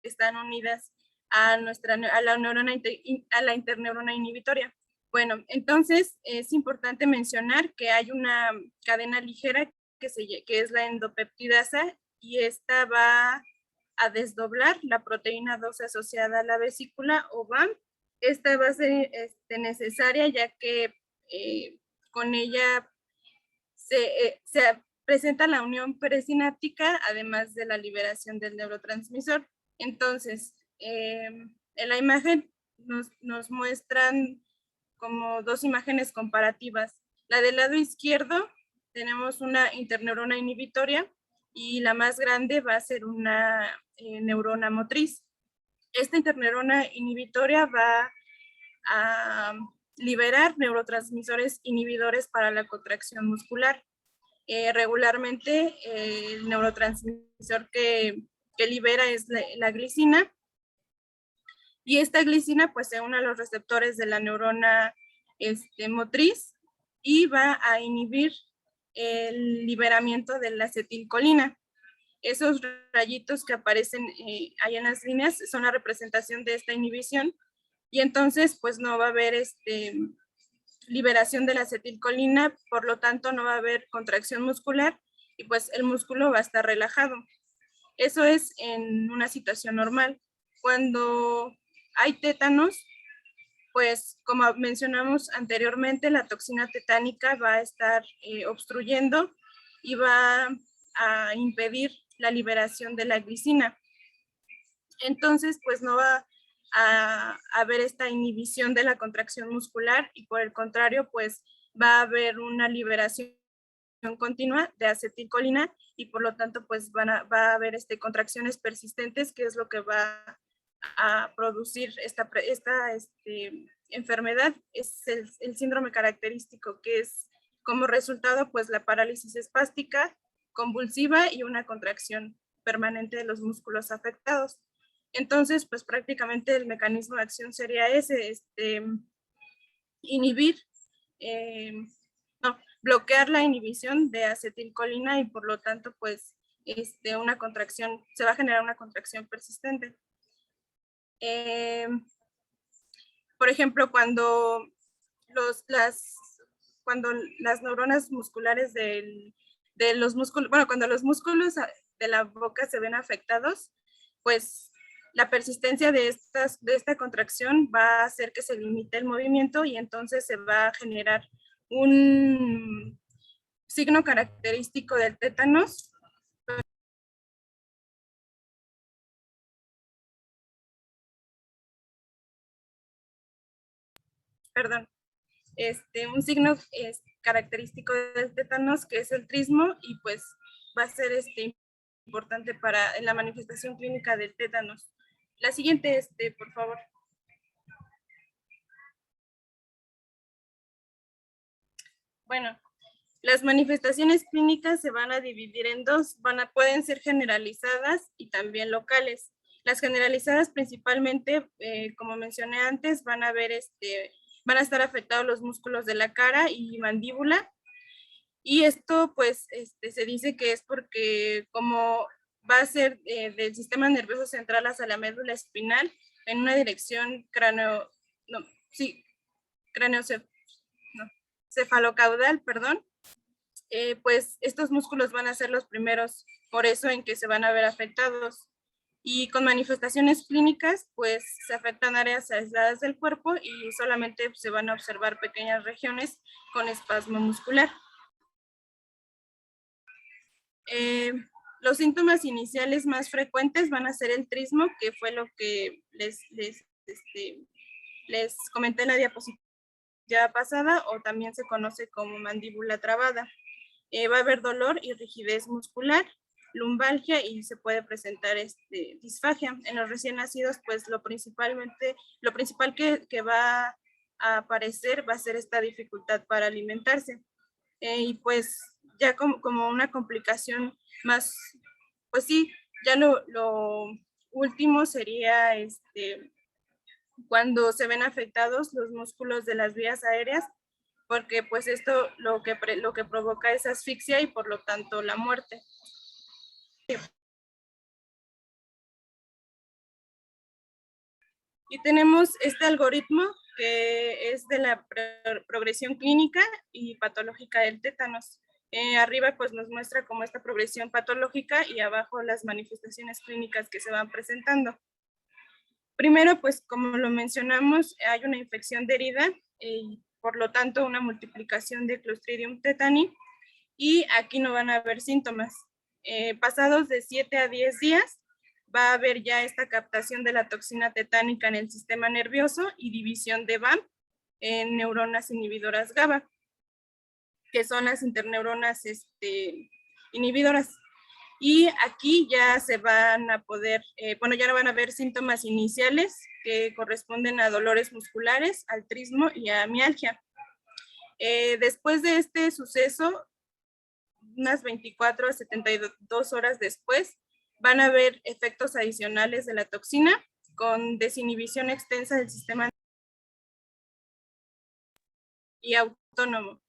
están unidas a la interneurona inhibitoria. Bueno, entonces es importante mencionar que hay una cadena ligera que es la endopeptidasa y esta va a desdoblar la proteína 2 asociada a la vesícula o VAM. Esta va a ser necesaria ya que con ella se presenta la unión presináptica, además de la liberación del neurotransmisor. Entonces, en la imagen nos muestran como 2 imágenes comparativas. La del lado izquierdo tenemos una interneurona inhibitoria y la más grande va a ser una neurona motriz. Esta interneurona inhibitoria va a liberar neurotransmisores inhibidores para la contracción muscular. regularmente el neurotransmisor que libera es la glicina, y esta glicina pues se une a los receptores de la neurona motriz y va a inhibir el liberamiento de la acetilcolina. Esos rayitos que aparecen ahí en las líneas son la representación de esta inhibición, y entonces pues no va a haber liberación de la acetilcolina, por lo tanto no va a haber contracción muscular y pues el músculo va a estar relajado. Eso es en una situación normal. Cuando hay tétanos, pues como mencionamos anteriormente, la toxina tetánica va a estar obstruyendo y va a impedir la liberación de la glicina. Entonces, pues no va a haber esta inhibición de la contracción muscular, y por el contrario, pues va a haber una liberación continua de acetilcolina, y por lo tanto, pues va a haber contracciones persistentes, que es lo que va a producir esta enfermedad. Es el síndrome característico, que es como resultado pues la parálisis espástica, convulsiva y una contracción permanente de los músculos afectados. Entonces, pues prácticamente el mecanismo de acción sería ese, bloquear la inhibición de acetilcolina, y por lo tanto, pues una contracción, se va a generar una contracción persistente. Por ejemplo, cuando las neuronas musculares de los músculos, bueno, cuando los músculos de la boca se ven afectados, pues la persistencia de esta contracción va a hacer que se limite el movimiento, y entonces se va a generar un signo característico del tétanos. Perdón. Un signo característico del tétanos, que es el trismo, y pues va a ser importante en la manifestación clínica del tétanos. La siguiente, por favor. Bueno, las manifestaciones clínicas se van a dividir en dos, pueden ser generalizadas y también locales. Las generalizadas principalmente, como mencioné antes, van a estar afectados los músculos de la cara y mandíbula, y esto pues se dice que es porque como va a ser del sistema nervioso central hacia la médula espinal en una dirección cefalocaudal, perdón, pues estos músculos van a ser los primeros, por eso en que se van a ver afectados. Y con manifestaciones clínicas, pues se afectan áreas aisladas del cuerpo y solamente se van a observar pequeñas regiones con espasmo muscular. Los síntomas iniciales más frecuentes van a ser el trismo, que fue lo que les comenté en la diapositiva pasada, o también se conoce como mandíbula trabada. Va a haber dolor y rigidez muscular, lumbalgia, y se puede presentar disfagia. En los recién nacidos, pues lo principal que va a aparecer va a ser esta dificultad para alimentarse. Y pues ya como una complicación más, pues sí, ya lo último sería cuando se ven afectados los músculos de las vías aéreas, porque pues esto lo que provoca es asfixia y por lo tanto la muerte. Y tenemos este algoritmo que es de la progresión clínica y patológica del tétanos. Arriba pues nos muestra como esta progresión patológica, y abajo las manifestaciones clínicas que se van presentando. Primero, pues como lo mencionamos, hay una infección de herida y por lo tanto una multiplicación de Clostridium tetani, y aquí no van a haber síntomas. Pasados de 7 a 10 días va a haber ya esta captación de la toxina tetánica en el sistema nervioso y división de VAMP en neuronas inhibidoras GABA, que son las interneuronas inhibidoras. Y aquí ya se van a poder, ya no van a haber síntomas iniciales que corresponden a dolores musculares, al trismo y a mialgia. Después de este suceso, unas 24 a 72 horas después, van a haber efectos adicionales de la toxina con desinhibición extensa del sistema y autónomo.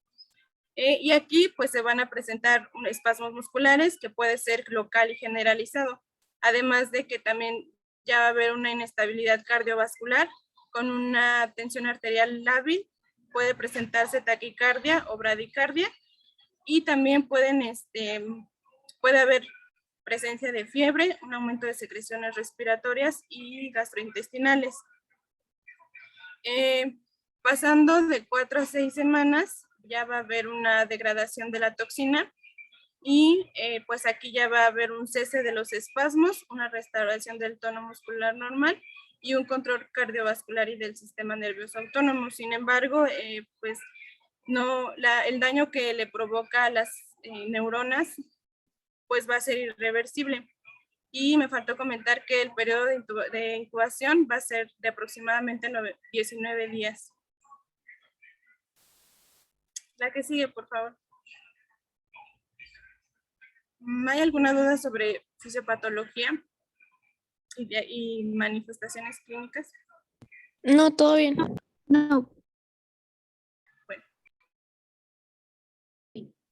Y aquí pues se van a presentar espasmos musculares que puede ser local y generalizado, además de que también ya va a haber una inestabilidad cardiovascular con una tensión arterial lábil, puede presentarse taquicardia o bradicardia y también puede haber presencia de fiebre, un aumento de secreciones respiratorias y gastrointestinales. Pasando de 4 a 6 semanas, ya va a haber una degradación de la toxina y pues aquí ya va a haber un cese de los espasmos, una restauración del tono muscular normal y un control cardiovascular y del sistema nervioso autónomo. Sin embargo, pues no, el daño que le provoca a las neuronas pues va a ser irreversible. Y me faltó comentar que el periodo de incubación va a ser de aproximadamente 19 días. La que sigue, por favor. ¿Hay alguna duda sobre fisiopatología y manifestaciones clínicas? No, todo bien. No. Bueno.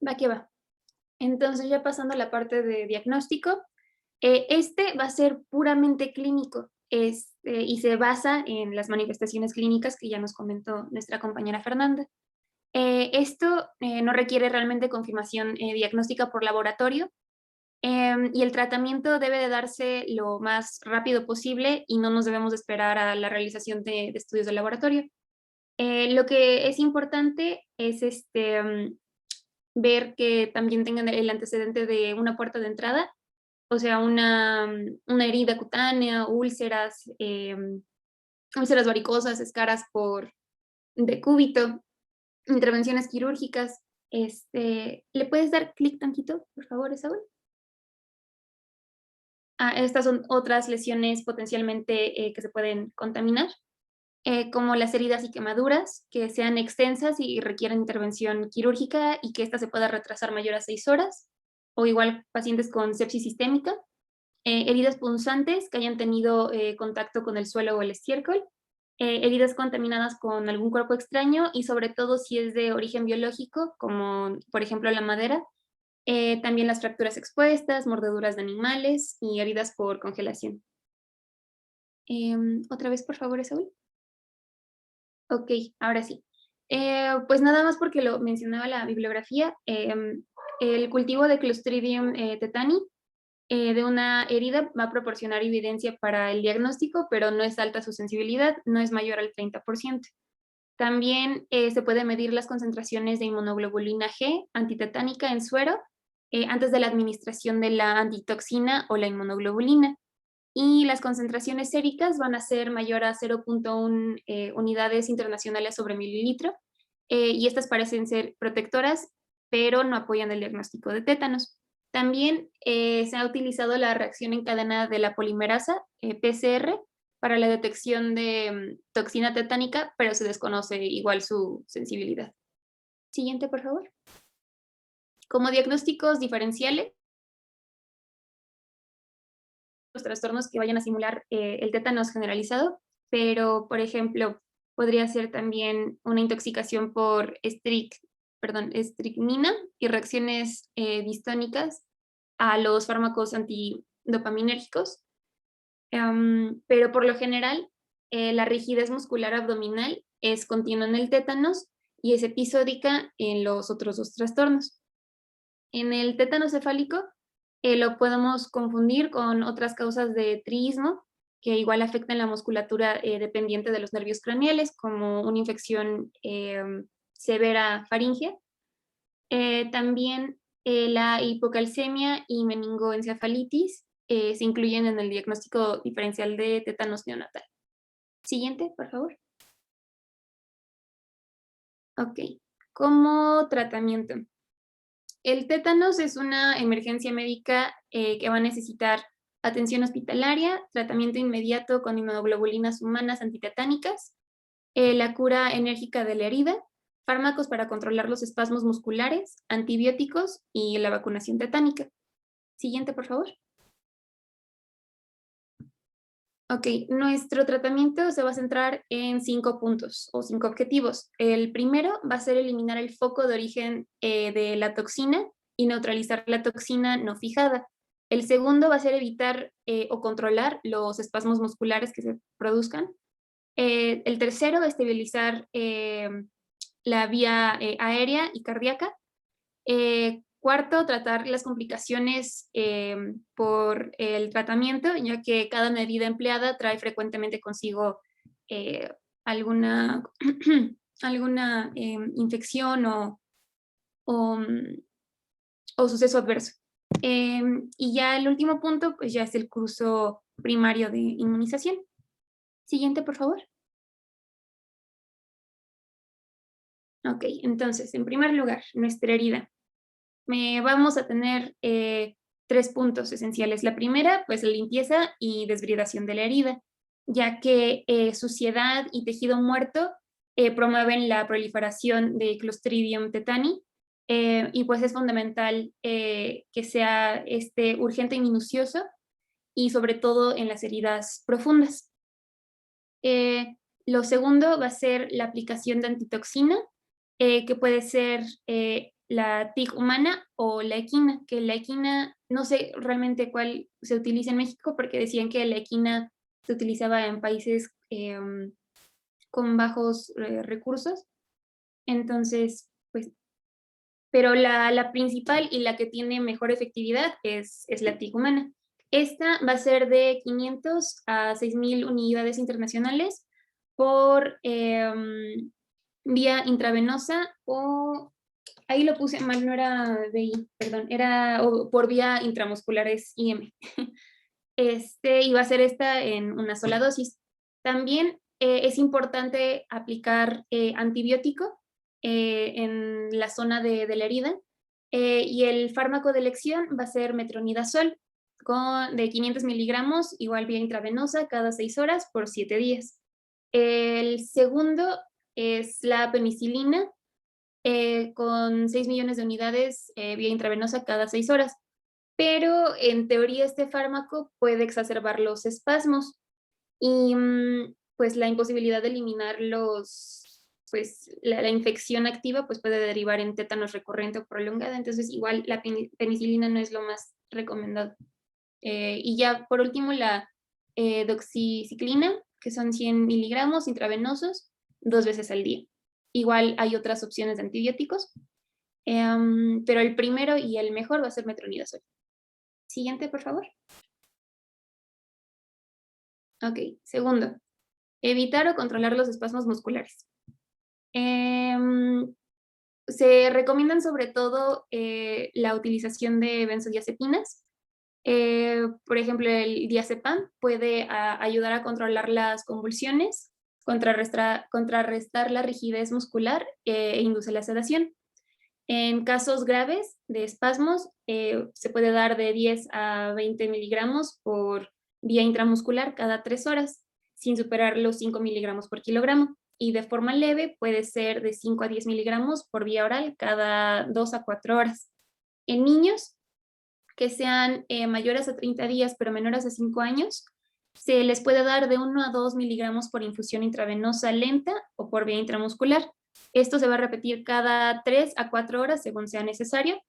Va que va. Entonces, ya pasando a la parte de diagnóstico, este va a ser puramente clínico y se basa en las manifestaciones clínicas que ya nos comentó nuestra compañera Fernanda. Esto no requiere realmente confirmación diagnóstica por laboratorio y el tratamiento debe de darse lo más rápido posible y no nos debemos esperar a la realización de estudios de laboratorio. Lo que es importante es ver que también tengan el antecedente de una puerta de entrada, o sea, una herida cutánea, úlceras, úlceras varicosas, escaras por decúbito, intervenciones quirúrgicas. ¿Le puedes dar clic tantito, por favor, Esaúl? Estas son otras lesiones potencialmente que se pueden contaminar, como las heridas y quemaduras, que sean extensas y requieren intervención quirúrgica y que ésta se pueda retrasar mayor a 6 horas, o igual pacientes con sepsis sistémica, heridas punzantes que hayan tenido contacto con el suelo o el estiércol, heridas contaminadas con algún cuerpo extraño y sobre todo si es de origen biológico, como por ejemplo la madera, también las fracturas expuestas, mordeduras de animales y heridas por congelación. Otra vez, por favor, Esaúl. Ok, ahora sí. Pues nada más porque lo mencionaba la bibliografía, el cultivo de Clostridium tetani de una herida va a proporcionar evidencia para el diagnóstico, pero no es alta su sensibilidad, no es mayor al 30%. También se puede medir las concentraciones de inmunoglobulina G antitetánica en suero antes de la administración de la antitoxina o la inmunoglobulina. Y las concentraciones séricas van a ser mayor a 0.1 unidades internacionales sobre mililitro, y estas parecen ser protectoras, pero no apoyan el diagnóstico de tétanos. También se ha utilizado la reacción en cadena de la polimerasa, PCR, para la detección de toxina tetánica, pero se desconoce igual su sensibilidad. Siguiente, por favor. Como diagnósticos diferenciales, los trastornos que vayan a simular el tétanos generalizado, pero, por ejemplo, podría ser también una intoxicación por estricnina y reacciones distónicas a los fármacos antidopaminérgicos. Pero por lo general, la rigidez muscular abdominal es continua en el tétanos y es episódica en los otros dos trastornos. En el tétano cefálico lo podemos confundir con otras causas de triismo que igual afectan la musculatura dependiente de los nervios craneales, como una infección severa faríngea. También la hipocalcemia y meningoencefalitis se incluyen en el diagnóstico diferencial de tétanos neonatal. Siguiente, por favor. Ok, como tratamiento. El tétanos es una emergencia médica que va a necesitar atención hospitalaria, tratamiento inmediato con inmunoglobulinas humanas antitetánicas, la cura enérgica de la herida, fármacos para controlar los espasmos musculares, antibióticos y la vacunación tetánica. Siguiente, por favor. Ok, nuestro tratamiento se va a centrar en 5 puntos o 5 objetivos. El primero va a ser eliminar el foco de origen de la toxina y neutralizar la toxina no fijada. El segundo va a ser evitar o controlar los espasmos musculares que se produzcan. El tercero, estabilizar la vía aérea y cardíaca. Cuarto, tratar las complicaciones por el tratamiento, ya que cada medida empleada trae frecuentemente consigo alguna, alguna infección o suceso adverso. Y ya el último punto, pues ya es el curso primario de inmunización. Siguiente, por favor. Ok, entonces, en primer lugar, nuestra herida. Vamos a tener 3 puntos esenciales. La primera, pues la limpieza y desbridación de la herida, ya que suciedad y tejido muerto promueven la proliferación de Clostridium tetani, y pues es fundamental que sea urgente y minucioso, y sobre todo en las heridas profundas. Lo segundo va a ser la aplicación de antitoxina, que puede ser la TIC humana o la equina, que la equina, no sé realmente cuál se utiliza en México, porque decían que la equina se utilizaba en países con bajos recursos. Entonces, pues, pero la principal y la que tiene mejor efectividad es la TIC humana. Esta va a ser de 500 a 6,000 unidades internacionales por vía intravenosa, o ahí lo puse mal, no era VI, perdón, era por vía intramuscular, es IM. Y va a ser esta en una sola dosis. También es importante aplicar antibiótico en la zona de la herida, y el fármaco de elección va a ser metronidazol de 500 miligramos, igual vía intravenosa, cada 6 horas por 7 días. El segundo es la penicilina, con 6 millones de unidades vía intravenosa cada 6 horas. Pero en teoría este fármaco puede exacerbar los espasmos y pues la imposibilidad de eliminar pues la infección activa pues puede derivar en tétanos recurrente o prolongada. Entonces igual la penicilina no es lo más recomendado. Y ya por último la doxiciclina, que son 100 miligramos intravenosos 2 veces al día. Igual hay otras opciones de antibióticos, pero el primero y el mejor va a ser metronidazol. Siguiente, por favor. Ok, segundo, evitar o controlar los espasmos musculares. Se recomiendan sobre todo la utilización de benzodiazepinas. Por ejemplo, el diazepam puede ayudar a controlar las convulsiones, contrarrestar la rigidez muscular e induce la sedación. En casos graves de espasmos, se puede dar de 10 a 20 miligramos por vía intramuscular cada 3 horas, sin superar los 5 miligramos por kilogramo. Y de forma leve puede ser de 5 a 10 miligramos por vía oral cada 2 a 4 horas. En niños que sean mayores a 30 días pero menores a 5 años, se les puede dar de 1 a 2 miligramos por infusión intravenosa lenta o por vía intramuscular. Esto se va a repetir cada 3 a 4 horas según sea necesario.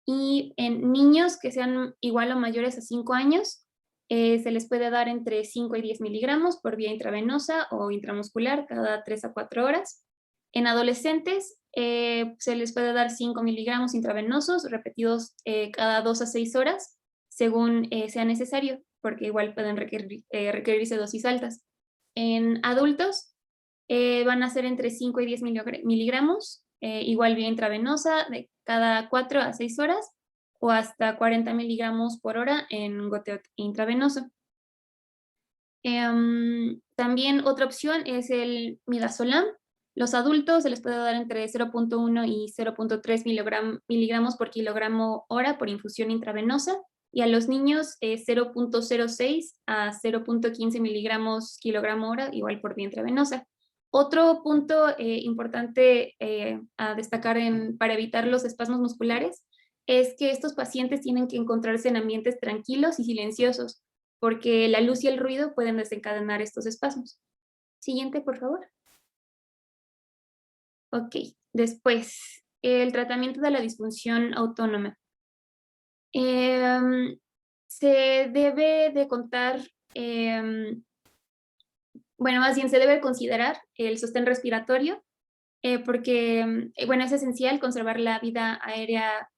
Y en niños que sean igual o mayores a 5 años, se les puede dar entre 5 y 10 miligramos por vía intravenosa o intramuscular cada 3 a 4 horas. En adolescentes se les puede dar 5 miligramos intravenosos repetidos cada 2 a 6 horas según sea necesario, porque igual pueden requerirse dosis altas. En adultos van a ser entre 5 y 10 miligramos, igual vía intravenosa de cada 4 a 6 horas, o hasta 40 miligramos por hora en goteo intravenoso. También otra opción es el midazolam. Los adultos se les puede dar entre 0.1 y 0.3 miligramos por kilogramo hora por infusión intravenosa, y a los niños 0.06 a 0.15 miligramos kilogramo hora igual por vía intravenosa. Otro punto importante a destacar para evitar los espasmos musculares es que estos pacientes tienen que encontrarse en ambientes tranquilos y silenciosos, porque la luz y el ruido pueden desencadenar estos espasmos. Siguiente, por favor. Ok, después, el tratamiento de la disfunción autónoma. Se debe de contar, bueno, más bien se debe considerar el sostén respiratorio, porque, bueno, es esencial conservar la vida aérea,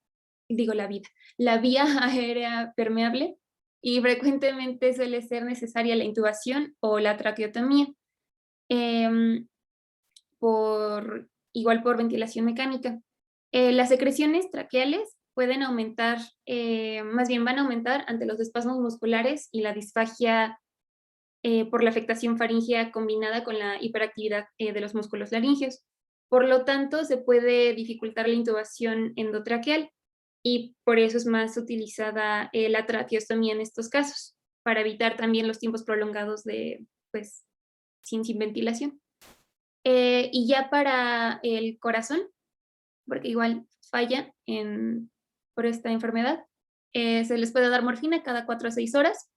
la vía aérea permeable, y frecuentemente suele ser necesaria la intubación o la traqueotomía, igual por ventilación mecánica. Las secreciones traqueales pueden aumentar, más bien van a aumentar ante los espasmos musculares y la disfagia por la afectación faríngea combinada con la hiperactividad de los músculos laringeos. Por lo tanto, se puede dificultar la intubación endotraqueal y por eso es más utilizada la traqueostomía en estos casos, para evitar también los tiempos prolongados de, pues, sin ventilación. Y ya para el corazón, porque igual falla por esta enfermedad, se les puede dar morfina cada 4 a 6 horas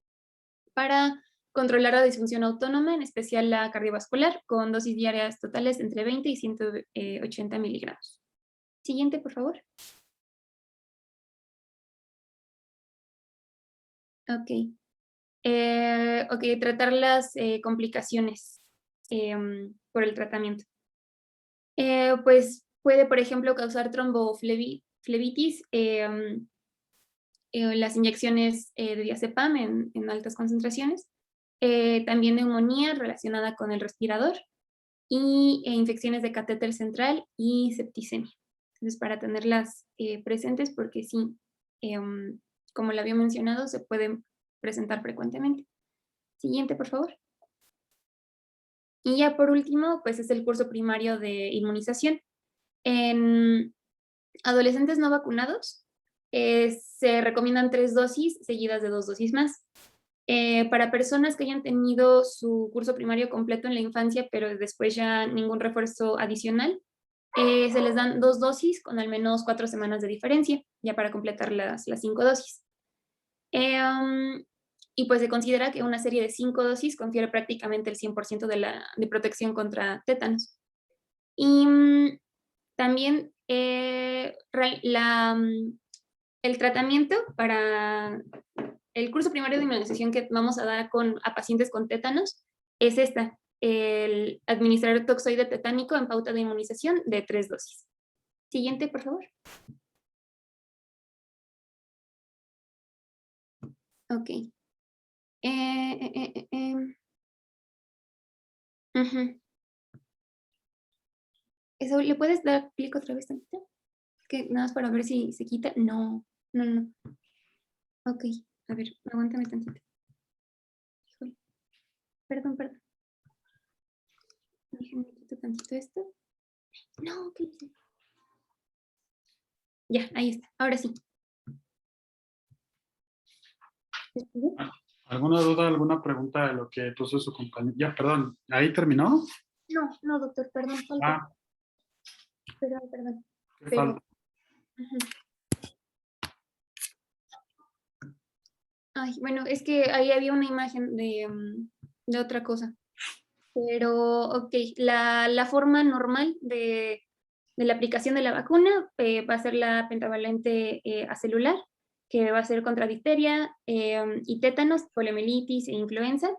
para controlar la disfunción autónoma, en especial la cardiovascular, con dosis diarias totales entre 20 y 180 miligramos. Siguiente, por favor. Ok. Ok, tratar las complicaciones por el tratamiento. Pues puede, por ejemplo, causar tromboflebitis, las inyecciones de diazepam en altas concentraciones, también neumonía relacionada con el respirador y infecciones de catéter central y septicemia. Entonces, para tenerlas presentes, porque sí, como lo había mencionado, se pueden presentar frecuentemente. Siguiente, por favor. Y ya por último, pues es el curso primario de inmunización. En adolescentes no vacunados, se recomiendan 3 dosis seguidas de 2 dosis más. Para personas que hayan tenido su curso primario completo en la infancia, pero después ya ningún refuerzo adicional, se les dan 2 dosis con al menos 4 semanas de diferencia, ya para completar las 5 dosis. Y pues se considera que una serie de 5 dosis confiere prácticamente el 100% de protección contra tétanos. Y también el tratamiento para el curso primario de inmunización que vamos a dar a pacientes con tétanos es el administrar toxoide tetánico en pauta de inmunización de 3 dosis. Siguiente, por favor. Ok. Eso, ¿le puedes dar clic otra vez tantito? Que nada más para ver si se quita. No. Ok, a ver, aguántame tantito. Híjole. Perdón. Déjenme quitar tantito esto. No, ¿qué hice? Ya, ahí está. Ahora sí. ¿Alguna duda, alguna pregunta de lo que puso su compañero? Ya, perdón, ¿ahí terminó? No, doctor, perdón. Ah, Perdón. ¿qué falta? Ay, bueno, es que ahí había una imagen de otra cosa. Pero, ok, la forma normal de la aplicación de la vacuna va a ser la pentavalente acelular, que va a ser contra difteria y tétanos, poliomielitis e influenza.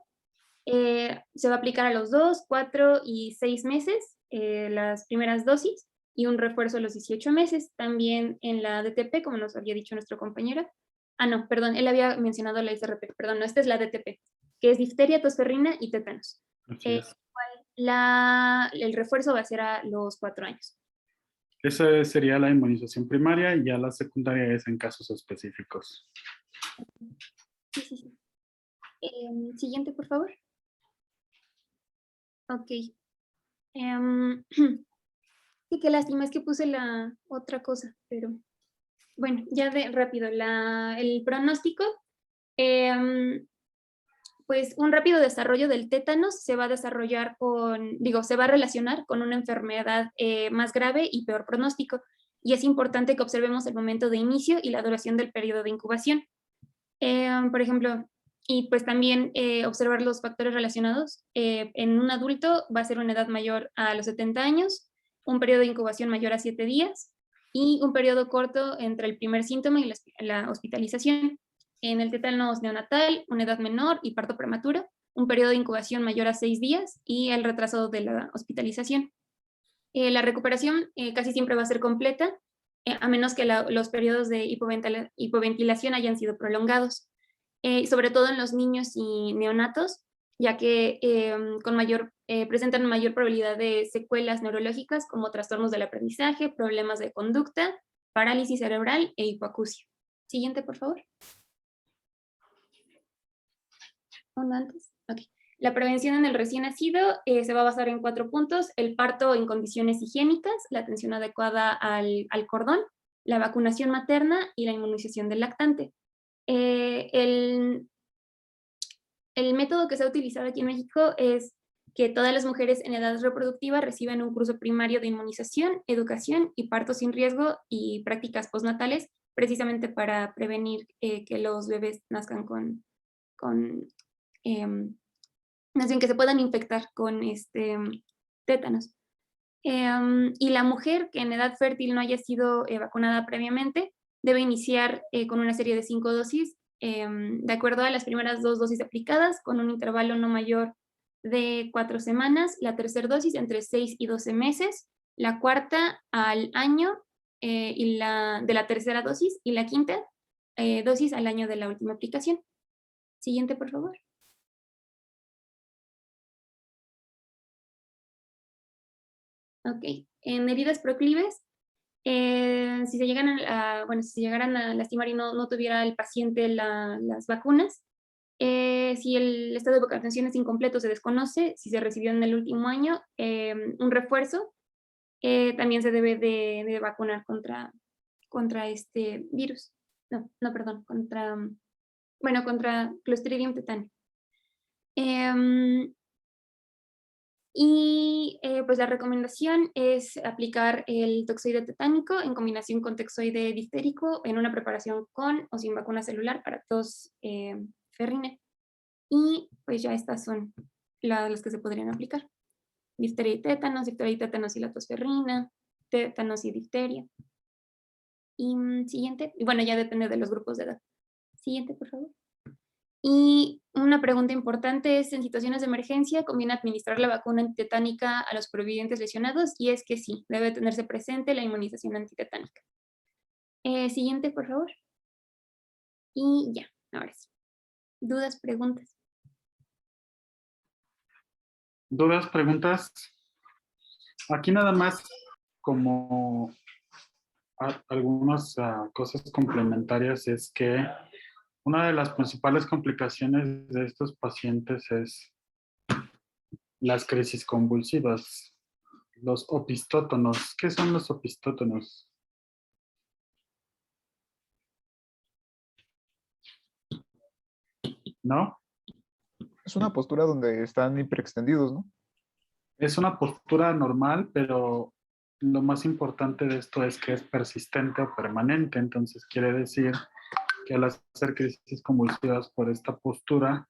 Se va a aplicar a los 2, 4 y 6 meses las primeras dosis y un refuerzo a los 18 meses. También en la DTP, como nos había dicho nuestro compañero. Ah, no, perdón, él había mencionado la ISRP, perdón, no, esta es la DTP, que es difteria, tosferrina y tétanos. Así es. El refuerzo va a ser a los 4 años. Esa sería la inmunización primaria y ya la secundaria es en casos específicos. Sí. Siguiente, por favor. Ok. Sí, qué lástima, es que puse la otra cosa, pero bueno, ya rápido. El pronóstico, pues pues un rápido desarrollo del tétanos se va a desarrollar se va a relacionar con una enfermedad más grave y peor pronóstico. Y es importante que observemos el momento de inicio y la duración del periodo de incubación. Por ejemplo, y pues también observar los factores relacionados. En un adulto va a ser una edad mayor a los 70 años, un periodo de incubación mayor a 7 días y un periodo corto entre el primer síntoma y la hospitalización. En el tétanos neonatal, una edad menor y parto prematuro, un periodo de incubación mayor a 6 días y el retraso de la hospitalización. La recuperación casi siempre va a ser completa, a menos que los periodos de hipoventilación hayan sido prolongados, sobre todo en los niños y neonatos, ya que presentan mayor probabilidad de secuelas neurológicas como trastornos del aprendizaje, problemas de conducta, parálisis cerebral e hipoacusia. Siguiente, por favor. ¿Uno antes? Ok. La prevención en el recién nacido se va a basar en 4 puntos: el parto en condiciones higiénicas, la atención adecuada al cordón, la vacunación materna y la inmunización del lactante. El método que se ha utilizado aquí en México es que todas las mujeres en edad reproductiva reciban un curso primario de inmunización, educación y parto sin riesgo y prácticas postnatales, precisamente para prevenir que los bebés nazcan que se puedan infectar con tétanos. Y la mujer que en edad fértil no haya sido vacunada previamente debe iniciar con una serie de 5 dosis, de acuerdo a las primeras 2 dosis aplicadas, con un intervalo no mayor de 4 semanas, la tercera dosis entre 6 y 12 meses, la cuarta al año de la tercera dosis, y la quinta dosis al año de la última aplicación. Siguiente, por favor. Ok, en heridas proclives, si se llegaran a lastimar y no tuviera el paciente las vacunas, si el estado de vacunación es incompleto, se desconoce, si se recibió en el último año, un refuerzo, también se debe de vacunar contra este virus. Perdón, contra Clostridium tetani. Pues la recomendación es aplicar el toxoide tetánico en combinación con toxoide diftérico en una preparación con o sin vacuna celular para tos ferrina. Y pues ya estas son las que se podrían aplicar: difteria y tétanos y la tos ferrina, tétanos y difteria. Y siguiente, y bueno, ya depende de los grupos de edad. Siguiente, por favor. Y una pregunta importante es: en situaciones de emergencia, ¿conviene administrar la vacuna antitetánica a los supervivientes lesionados? Y es que sí, debe tenerse presente la inmunización antitetánica. Siguiente, por favor. Y ya, ahora sí. ¿Dudas, preguntas? ¿Dudas, preguntas? Aquí nada más como algunas cosas complementarias es que una de las principales complicaciones de estos pacientes es las crisis convulsivas, los opistótonos. ¿Qué son los opistótonos? ¿No? Es una postura donde están hiperextendidos, ¿no? Es una postura normal, pero lo más importante de esto es que es persistente o permanente. Entonces quiere decir que al hacer crisis convulsivas por esta postura,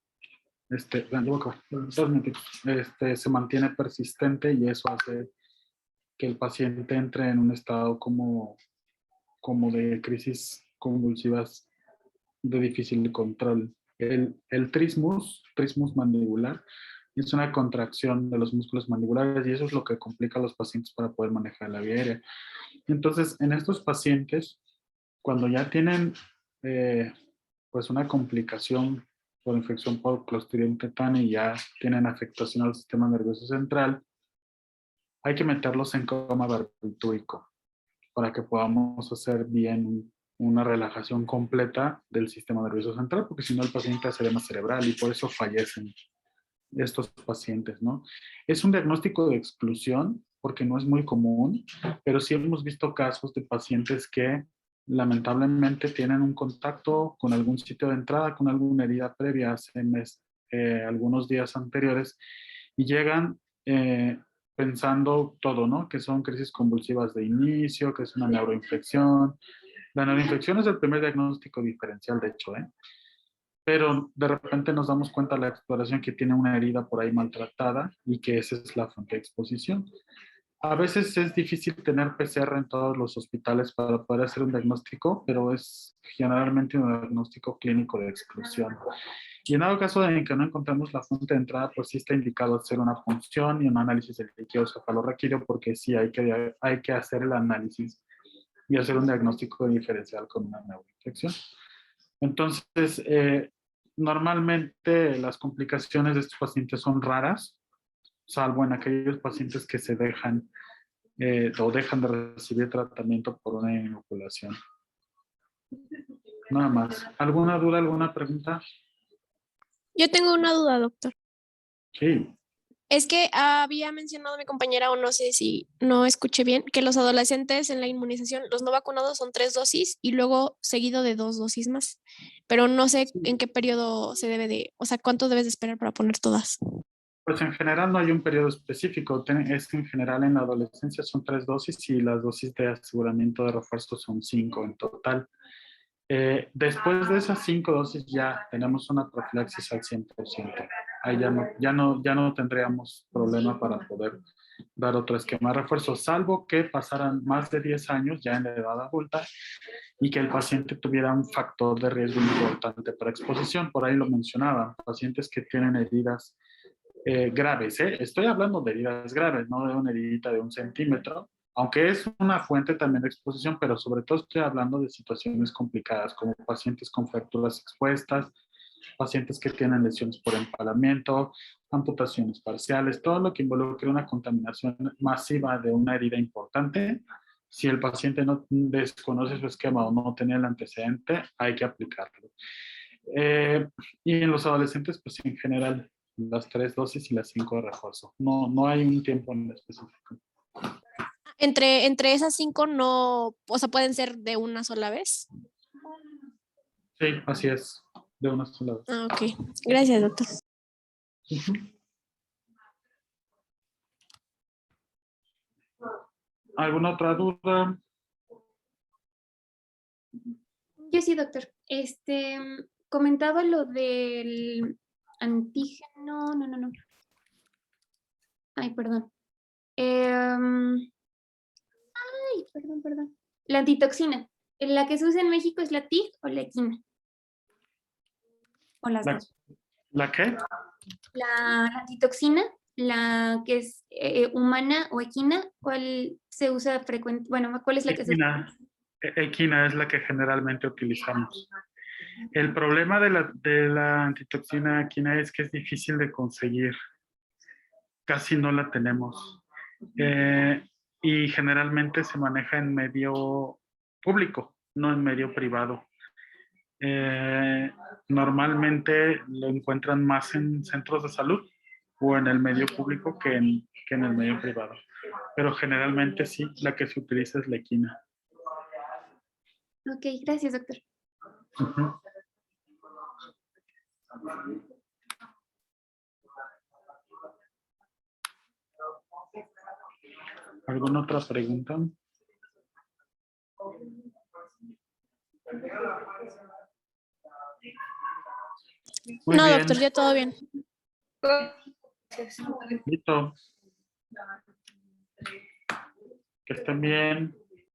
se mantiene persistente, y eso hace que el paciente entre en un estado como de crisis convulsivas de difícil control. El trismus mandibular, es una contracción de los músculos mandibulares, y eso es lo que complica a los pacientes para poder manejar la vía aérea. Entonces, en estos pacientes, cuando ya tienen pues una complicación por infección por Clostridium tetani y ya tienen afectación al sistema nervioso central, hay que meterlos en coma barbitúrico para que podamos hacer bien una relajación completa del sistema nervioso central, porque si no el paciente hace edema cerebral y por eso fallecen estos pacientes, ¿no? Es un diagnóstico de exclusión porque no es muy común, pero sí hemos visto casos de pacientes que lamentablemente tienen un contacto con algún sitio de entrada, con alguna herida previa hace algunos días anteriores y llegan pensando todo, ¿no? Que son crisis convulsivas de inicio, que es una neuroinfección. La neuroinfección es el primer diagnóstico diferencial, de hecho, ¿eh? Pero de repente nos damos cuenta de la exploración que tiene una herida por ahí maltratada y que esa es la fuente de exposición. A veces es difícil tener PCR en todos los hospitales para poder hacer un diagnóstico, pero es generalmente un diagnóstico clínico de exclusión. Y en dado caso en que no encontremos la fuente de entrada, pues sí está indicado hacer una punción y un análisis del líquido cefalorraquídeo, porque sí hay que hacer el análisis y hacer un diagnóstico diferencial con una neuroinfección. Entonces, normalmente las complicaciones de estos pacientes son raras, salvo en aquellos pacientes que se dejan o dejan de recibir tratamiento por una inoculación. Nada más. ¿Alguna duda, alguna pregunta? Yo tengo una duda, doctor. Sí. Es que había mencionado mi compañera, o no sé si no escuché bien, que los adolescentes en la inmunización, los no vacunados son 3 dosis y luego seguido de 2 dosis más. Pero no sé en qué periodo se debe de, o sea, cuánto debes de esperar para poner todas. Pues en general no hay un periodo específico. Es en general en la adolescencia son 3 dosis y las dosis de aseguramiento de refuerzo son 5 en total. Después de esas 5 dosis ya tenemos una profilaxis al 100%. Ahí ya no tendríamos problema para poder dar otro esquema de refuerzo, salvo que pasaran más de 10 años ya en la edad adulta y que el paciente tuviera un factor de riesgo importante para exposición. Por ahí lo mencionaba, pacientes que tienen heridas graves. Estoy hablando de heridas graves, no de una heridita de 1 centímetro, aunque es una fuente también de exposición, pero sobre todo estoy hablando de situaciones complicadas, como pacientes con fracturas expuestas, pacientes que tienen lesiones por empalamiento, amputaciones parciales, todo lo que involucre una contaminación masiva de una herida importante. Si el paciente no desconoce su esquema o no tenía el antecedente, hay que aplicarlo. Y en los adolescentes, pues en general, las 3 dosis y las 5 de refuerzo. No hay un tiempo en específico. Entre esas 5 no, o sea, pueden ser de una sola vez. Sí, así es, de una sola vez. Ah, ok. Gracias, doctor. ¿Alguna otra duda? Yo sí, doctor. Comentaba lo del antígeno. No. Ay, perdón. Perdón. La antitoxina. ¿La que se usa en México es la TIG o la equina? O las dos. ¿La qué? La antitoxina, la que es humana o equina, ¿cuál se usa frecuente? Bueno, ¿cuál es la que se usa? Equina es la que generalmente utilizamos. El problema de la antitoxina equina es que es difícil de conseguir. Casi no la tenemos. Y generalmente se maneja en medio público, no en medio privado. Normalmente lo encuentran más en centros de salud o en el medio público que en el medio privado. Pero generalmente sí, la que se utiliza es la equina. Ok, gracias, doctor. Uh-huh. ¿Alguna otra pregunta? Muy No, bien. doctor, ya todo bien. Listo. Que estén bien.